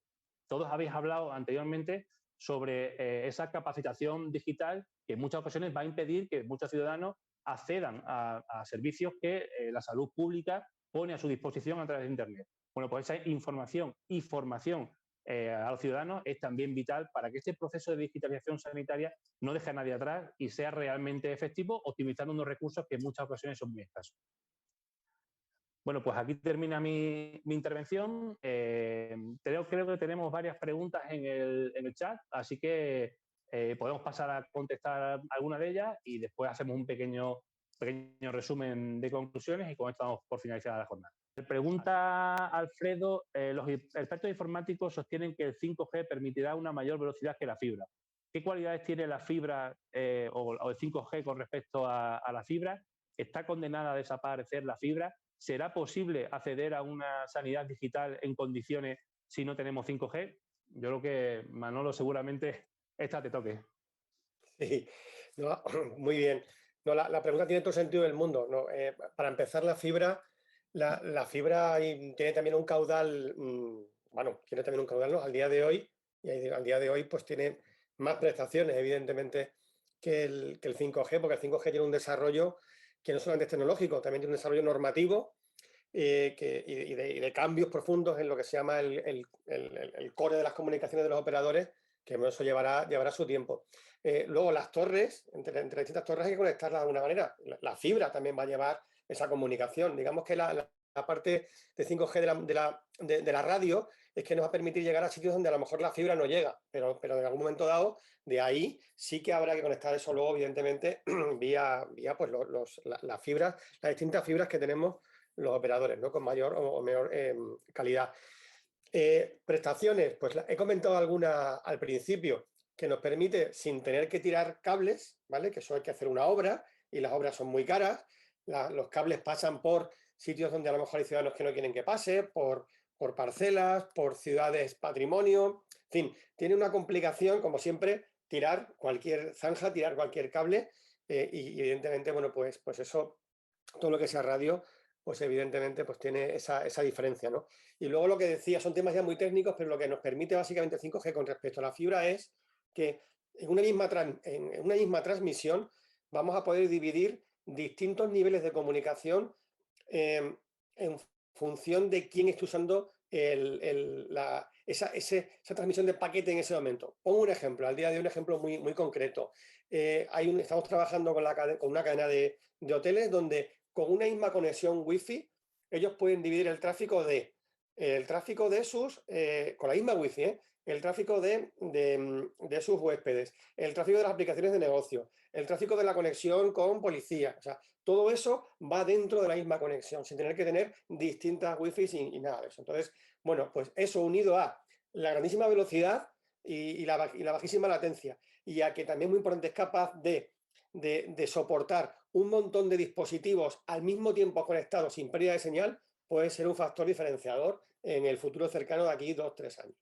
Todos habéis hablado anteriormente sobre esa capacitación digital que en muchas ocasiones va a impedir que muchos ciudadanos accedan a servicios que la salud pública pone a su disposición a través de Internet. Bueno, pues esa información y formación a los ciudadanos es también vital para que este proceso de digitalización sanitaria no deje a nadie atrás y sea realmente efectivo, optimizando unos recursos que en muchas ocasiones son muy escasos. Bueno, pues aquí termina mi intervención. Creo que tenemos varias preguntas en el chat, así que podemos pasar a contestar alguna de ellas y después hacemos un pequeño resumen de conclusiones y con esto damos por finalizada la jornada. Pregunta Alfredo, los expertos informáticos sostienen que el 5G permitirá una mayor velocidad que la fibra. ¿Qué cualidades tiene la fibra o el 5G con respecto a la fibra? ¿Está condenada a desaparecer la fibra? ¿Será posible acceder a una sanidad digital en condiciones si no tenemos 5G? Yo creo que, Manolo, seguramente esta te toque. Sí, no, muy bien. No, la pregunta tiene todo el sentido del mundo. No, para empezar, la fibra tiene también un caudal, tiene también un caudal, ¿no? Al día de hoy, pues tiene más prestaciones, evidentemente, que el 5G, porque el 5G tiene un desarrollo que no solamente es tecnológico, también tiene un desarrollo normativo y de cambios profundos en lo que se llama el core de las comunicaciones de los operadores, que eso llevará su tiempo. Luego las torres, entre distintas torres hay que conectarlas de alguna manera. La fibra también va a llevar esa comunicación. Digamos que la parte de 5G de la radio es que nos va a permitir llegar a sitios donde a lo mejor la fibra no llega, pero en algún momento dado, de ahí sí que habrá que conectar eso luego, evidentemente, vía pues las fibras, las distintas fibras que tenemos los operadores, ¿no? Con mayor o menor calidad. Prestaciones, pues he comentado alguna al principio, que nos permite, sin tener que tirar cables, ¿vale? Que eso hay que hacer una obra y las obras son muy caras. Los cables pasan por sitios donde a lo mejor hay ciudadanos que no quieren que pase, por parcelas, por ciudades patrimonio. En fin, tiene una complicación, como siempre, tirar cualquier zanja, tirar cualquier cable y evidentemente, bueno, pues eso, todo lo que sea radio, pues evidentemente pues tiene esa diferencia, ¿no? Y luego lo que decía, son temas ya muy técnicos, pero lo que nos permite básicamente el 5G con respecto a la fibra es que en una misma transmisión vamos a poder dividir distintos niveles de comunicación en función de quién esté usando esa transmisión de paquete en ese momento. Pongo un ejemplo, al día de hoy un ejemplo muy, muy concreto. Estamos trabajando con una cadena de hoteles donde con una misma conexión Wi-Fi ellos pueden dividir el tráfico de sus, con la misma Wi-Fi, el tráfico de sus huéspedes, el tráfico de las aplicaciones de negocio, el tráfico de la conexión con policía. O sea, todo eso va dentro de la misma conexión, sin tener que tener distintas Wi-Fi y nada de eso. Entonces, bueno, pues eso unido a la grandísima velocidad y la bajísima latencia, y a que también muy importante es capaz de soportar un montón de dispositivos al mismo tiempo conectados sin pérdida de señal, puede ser un factor diferenciador en el futuro cercano de aquí 2-3 años.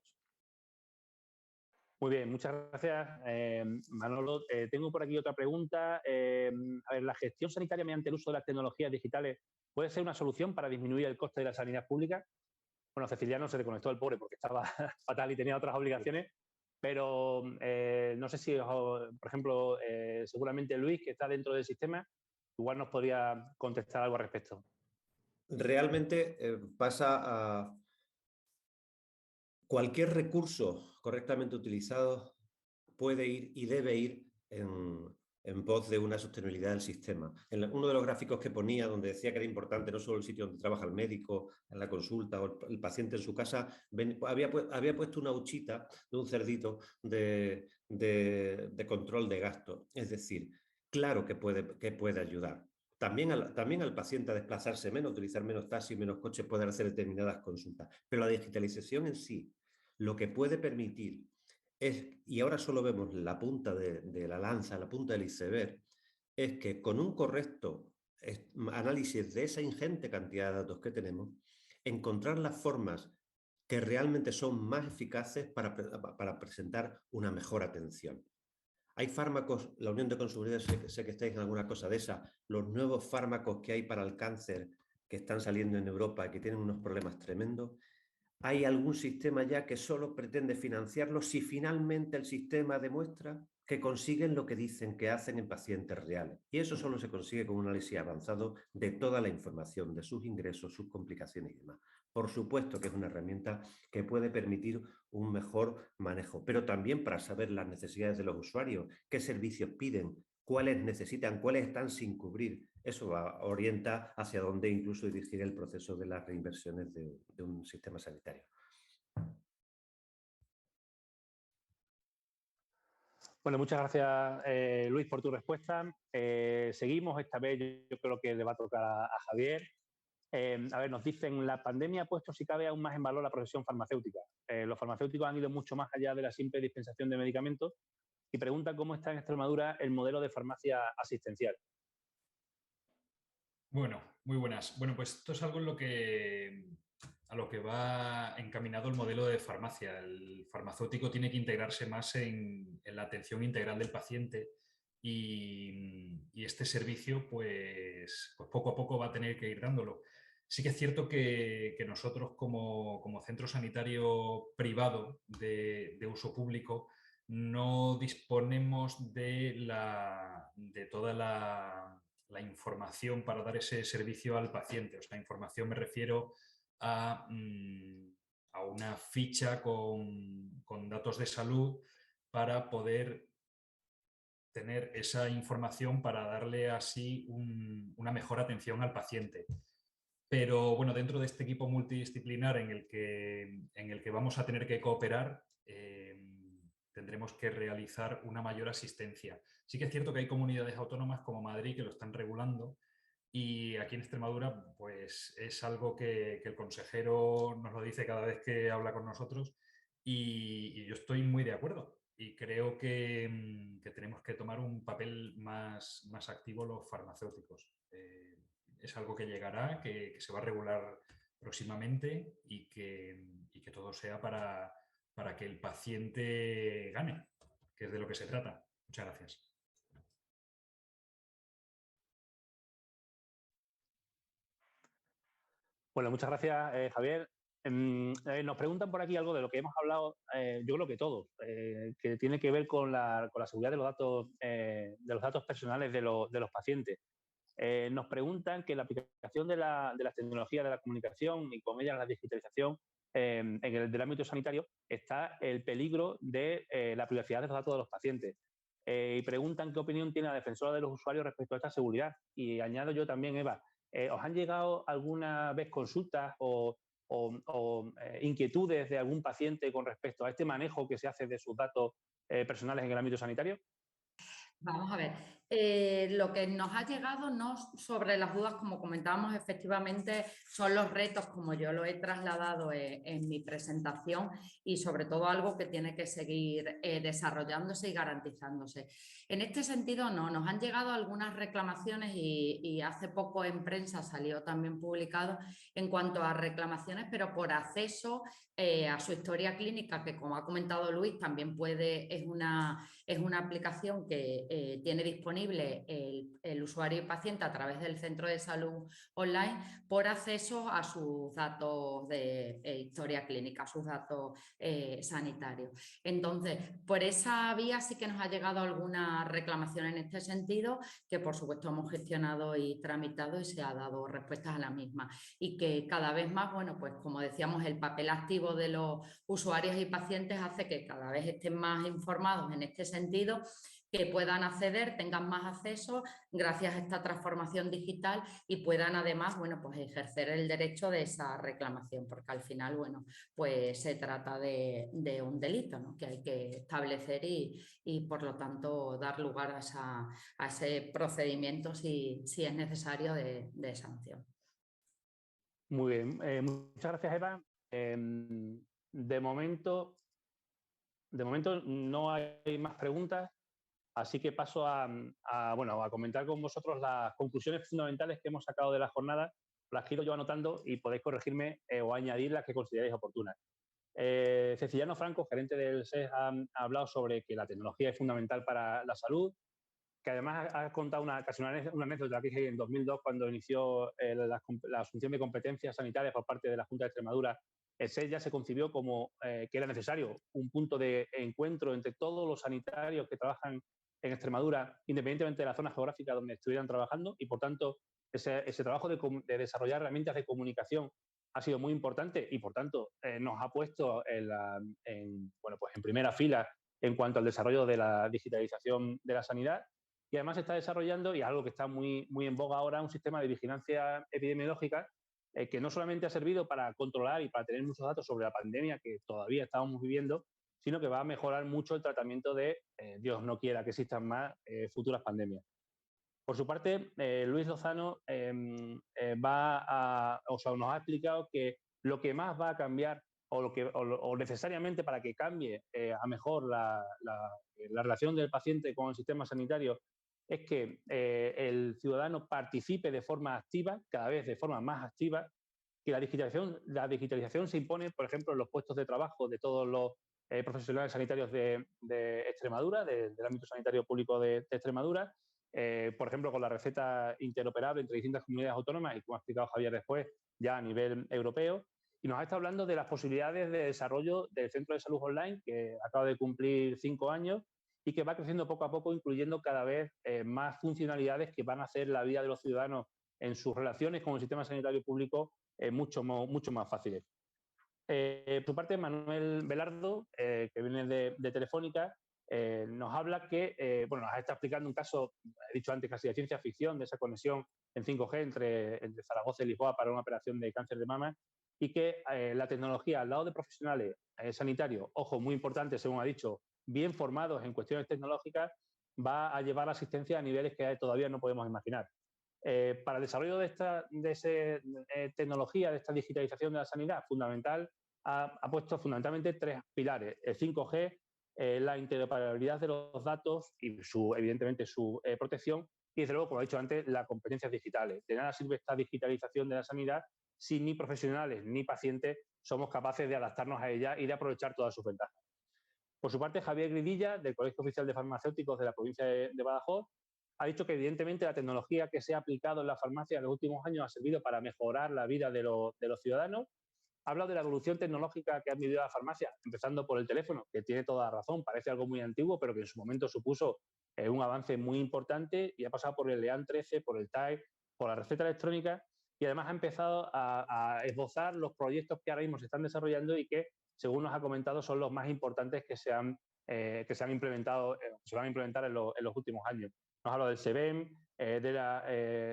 Muy bien, muchas gracias, Manolo. Tengo por aquí otra pregunta. A ver, ¿la gestión sanitaria mediante el uso de las tecnologías digitales puede ser una solución para disminuir el coste de la sanidad pública? Bueno, Ceciliano se desconectó el pobre porque estaba fatal y tenía otras obligaciones, pero no sé si, por ejemplo, seguramente Luis, que está dentro del sistema, igual nos podría contestar algo al respecto. Realmente pasa a cualquier recurso correctamente utilizado puede ir y debe ir en pos de una sostenibilidad del sistema. Uno de los gráficos que ponía, donde decía que era importante no solo el sitio donde trabaja el médico, en la consulta o el paciente en su casa, había puesto una huchita de un cerdito de control de gasto. Es decir, claro que puede ayudar. También al paciente a desplazarse menos, utilizar menos taxis, menos coches, poder hacer determinadas consultas. Pero la digitalización en sí, lo que puede permitir es, y ahora solo vemos la punta de la lanza, la punta del iceberg, es que con un correcto análisis de esa ingente cantidad de datos que tenemos, encontrar las formas que realmente son más eficaces para presentar una mejor atención. Hay fármacos, la Unión de Consumidores, sé que estáis en alguna cosa de esa, los nuevos fármacos que hay para el cáncer que están saliendo en Europa y que tienen unos problemas tremendos. ¿Hay algún sistema ya que solo pretende financiarlo si finalmente el sistema demuestra que consiguen lo que dicen que hacen en pacientes reales? Y eso solo se consigue con un análisis avanzado de toda la información, de sus ingresos, sus complicaciones y demás. Por supuesto que es una herramienta que puede permitir un mejor manejo, pero también para saber las necesidades de los usuarios, qué servicios piden, cuáles necesitan, cuáles están sin cubrir. Eso orienta hacia dónde incluso dirigir el proceso de las reinversiones de un sistema sanitario. Bueno, muchas gracias, Luis, por tu respuesta. Seguimos, esta vez yo creo que le va a tocar a Javier. A ver, nos dicen, la pandemia ha puesto, si cabe, aún más en valor la profesión farmacéutica. Los farmacéuticos han ido mucho más allá de la simple dispensación de medicamentos y preguntan cómo está en Extremadura el modelo de farmacia asistencial. Bueno, muy buenas. Bueno, pues esto es algo a lo que va encaminado el modelo de farmacia. El farmacéutico tiene que integrarse más en la atención integral del paciente y este servicio pues poco a poco va a tener que ir dándolo. Sí que es cierto que nosotros como centro sanitario privado de uso público no disponemos de toda la información para dar ese servicio al paciente. O sea, información me refiero a una ficha con datos de salud para poder tener esa información para darle así una mejor atención al paciente. Pero bueno, dentro de este equipo multidisciplinar en el que vamos a tener que cooperar, tendremos que realizar una mayor asistencia. Sí que es cierto que hay comunidades autónomas como Madrid que lo están regulando Y aquí en Extremadura, pues es algo que el consejero nos lo dice cada vez que habla con nosotros y yo estoy muy de acuerdo. Y creo que tenemos que tomar un papel más activo los farmacéuticos. Es algo que llegará, que se va a regular próximamente y que todo sea para que el paciente gane, que es de lo que se trata. Muchas gracias. Bueno, muchas gracias, Javier. Nos preguntan por aquí algo de lo que hemos hablado, yo creo que todos, que tiene que ver con la seguridad de los datos personales de los pacientes. Nos preguntan que la aplicación de las tecnologías de la comunicación y con ellas la digitalización en del ámbito sanitario está el peligro de la privacidad de los datos de los pacientes. Y preguntan qué opinión tiene la defensora de los usuarios respecto a esta seguridad. Y añado yo también, Eva, ¿os han llegado alguna vez consultas o inquietudes de algún paciente con respecto a este manejo que se hace de sus datos personales en el ámbito sanitario? Vamos a ver, lo que nos ha llegado no sobre las dudas, como comentábamos, efectivamente son los retos, como yo lo he trasladado en mi presentación, y sobre todo algo que tiene que seguir desarrollándose y garantizándose. En este sentido, no, nos han llegado algunas reclamaciones y hace poco en prensa salió también publicado en cuanto a reclamaciones, pero por acceso a su historia clínica, que como ha comentado Luis, también es una aplicación que tiene disponible el usuario y paciente a través del centro de salud online por acceso a sus datos de historia clínica, a sus datos sanitarios. Entonces, por esa vía sí que nos ha llegado alguna reclamación en este sentido, que por supuesto hemos gestionado y tramitado y se ha dado respuestas a la misma. Y que cada vez más, bueno, pues como decíamos, el papel activo de los usuarios y pacientes hace que cada vez estén más informados en este sentido, que puedan acceder, tengan más acceso gracias a esta transformación digital y puedan además, bueno, pues ejercer el derecho de esa reclamación, porque al final, bueno, pues se trata de un delito, ¿no?, que hay que establecer y por lo tanto dar lugar a ese procedimiento si es necesario de sanción. Muy bien, muchas gracias, Eva. De momento no hay más preguntas, así que paso a comentar con vosotros las conclusiones fundamentales que hemos sacado de la jornada. Las quiero yo anotando y podéis corregirme o añadir las que consideréis oportunas. Ceciliano Franco, gerente del SES, ha hablado sobre que la tecnología es fundamental para la salud, que además ha contado una anécdota que hay en 2002, cuando inició la asunción de competencias sanitarias por parte de la Junta de Extremadura. El SES ya se concibió como que era necesario un punto de encuentro entre todos los sanitarios que trabajan en Extremadura, independientemente de la zona geográfica donde estuvieran trabajando, y por tanto ese trabajo de desarrollar herramientas de comunicación ha sido muy importante y por tanto nos ha puesto en primera fila en cuanto al desarrollo de la digitalización de la sanidad. Y además se está desarrollando, y es algo que está muy en boga ahora, un sistema de vigilancia epidemiológica que no solamente ha servido para controlar y para tener muchos datos sobre la pandemia que todavía estamos viviendo, sino que va a mejorar mucho el tratamiento de, Dios no quiera que existan más futuras pandemias. Por su parte, Luis Lozano nos ha explicado que lo que más va a cambiar o necesariamente para que cambie a mejor la relación del paciente con el sistema sanitario es que el ciudadano participe de forma activa, cada vez de forma más activa, que la digitalización se impone, por ejemplo, en los puestos de trabajo de todos los profesionales sanitarios de Extremadura, del ámbito sanitario público de Extremadura, por ejemplo, con la receta interoperable entre distintas comunidades autónomas y, como ha explicado Javier después, ya a nivel europeo. Y nos ha estado hablando de las posibilidades de desarrollo del Centro de Salud Online, que acaba de cumplir 5 años y que va creciendo poco a poco, incluyendo cada vez más funcionalidades que van a hacer la vida de los ciudadanos en sus relaciones con el sistema sanitario público mucho más fáciles. Por su parte, Manuel Velardo, que viene de Telefónica, nos habla que, nos está explicando un caso, he dicho antes, casi de ciencia ficción, de esa conexión en 5G entre Zaragoza y Lisboa para una operación de cáncer de mama, y que la tecnología al lado de profesionales sanitarios, ojo, muy importante, según ha dicho, bien formados en cuestiones tecnológicas, va a llevar la asistencia a niveles que todavía no podemos imaginar. Para el desarrollo de esta tecnología, de esta digitalización de la sanidad, ha puesto fundamentalmente 3 pilares: el 5G, la interoperabilidad de los datos y evidentemente su protección, y desde luego, como he dicho antes, las competencias digitales. De nada sirve esta digitalización de la sanidad si ni profesionales ni pacientes somos capaces de adaptarnos a ella y de aprovechar todas sus ventajas. Por su parte, Javier Gridilla, del Colegio Oficial de Farmacéuticos de la provincia de Badajoz, ha dicho que evidentemente la tecnología que se ha aplicado en la farmacia en los últimos años ha servido para mejorar la vida de los ciudadanos. Ha hablado de la evolución tecnológica que ha vivido la farmacia, empezando por el teléfono, que tiene toda la razón, parece algo muy antiguo, pero que en su momento supuso un avance muy importante, y ha pasado por el EAN 13, por el TAE, por la receta electrónica, y además ha empezado a esbozar los proyectos que ahora mismo se están desarrollando y que, según nos ha comentado, son los más importantes que se han implementado, se van a implementar en los últimos años. Nos habla del SEBEM, de la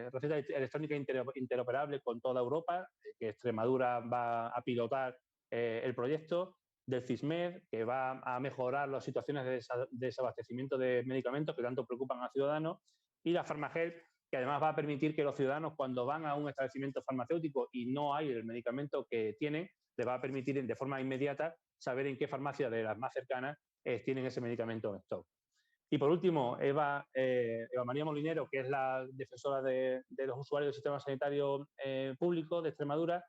receta electrónica interoperable con toda Europa, que Extremadura va a pilotar el proyecto, del CISMED, que va a mejorar las situaciones de desabastecimiento de medicamentos que tanto preocupan a los ciudadanos, y la Farmagel, que además va a permitir que los ciudadanos, cuando van a un establecimiento farmacéutico y no hay el medicamento que tienen, les va a permitir de forma inmediata saber en qué farmacia de las más cercanas tienen ese medicamento en stock. Y por último, Eva María Molinero, que es la defensora de los usuarios del sistema sanitario público de Extremadura,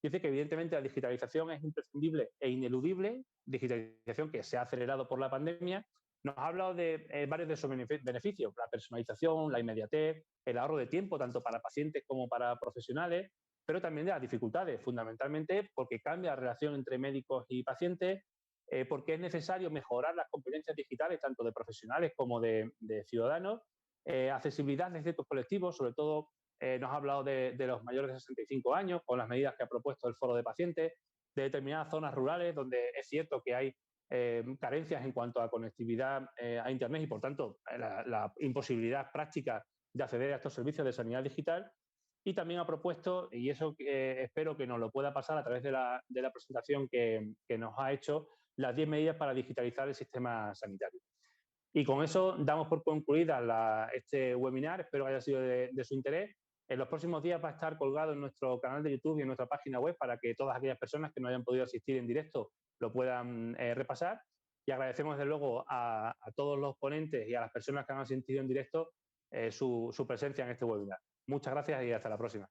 dice que evidentemente la digitalización es imprescindible e ineludible, digitalización que se ha acelerado por la pandemia. Nos ha hablado de varios de esos beneficios: la personalización, la inmediatez, el ahorro de tiempo, tanto para pacientes como para profesionales, pero también de las dificultades, fundamentalmente porque cambia la relación entre médicos y pacientes, porque es necesario mejorar las competencias digitales, tanto de profesionales como de ciudadanos, accesibilidad de ciertos colectivos, sobre todo nos ha hablado de los mayores de 65 años, con las medidas que ha propuesto el Foro de Pacientes, de determinadas zonas rurales donde es cierto que hay carencias en cuanto a conectividad a Internet y, por tanto, la imposibilidad práctica de acceder a estos servicios de sanidad digital. Y también ha propuesto, y eso espero que nos lo pueda pasar a través de la presentación que nos ha hecho, las 10 medidas para digitalizar el sistema sanitario. Y con eso damos por concluida este webinar. Espero que haya sido de su interés. En los próximos días va a estar colgado en nuestro canal de YouTube y en nuestra página web para que todas aquellas personas que no hayan podido asistir en directo lo puedan repasar. Y agradecemos, desde luego, a todos los ponentes y a las personas que han asistido en directo su presencia en este webinar. Muchas gracias y hasta la próxima.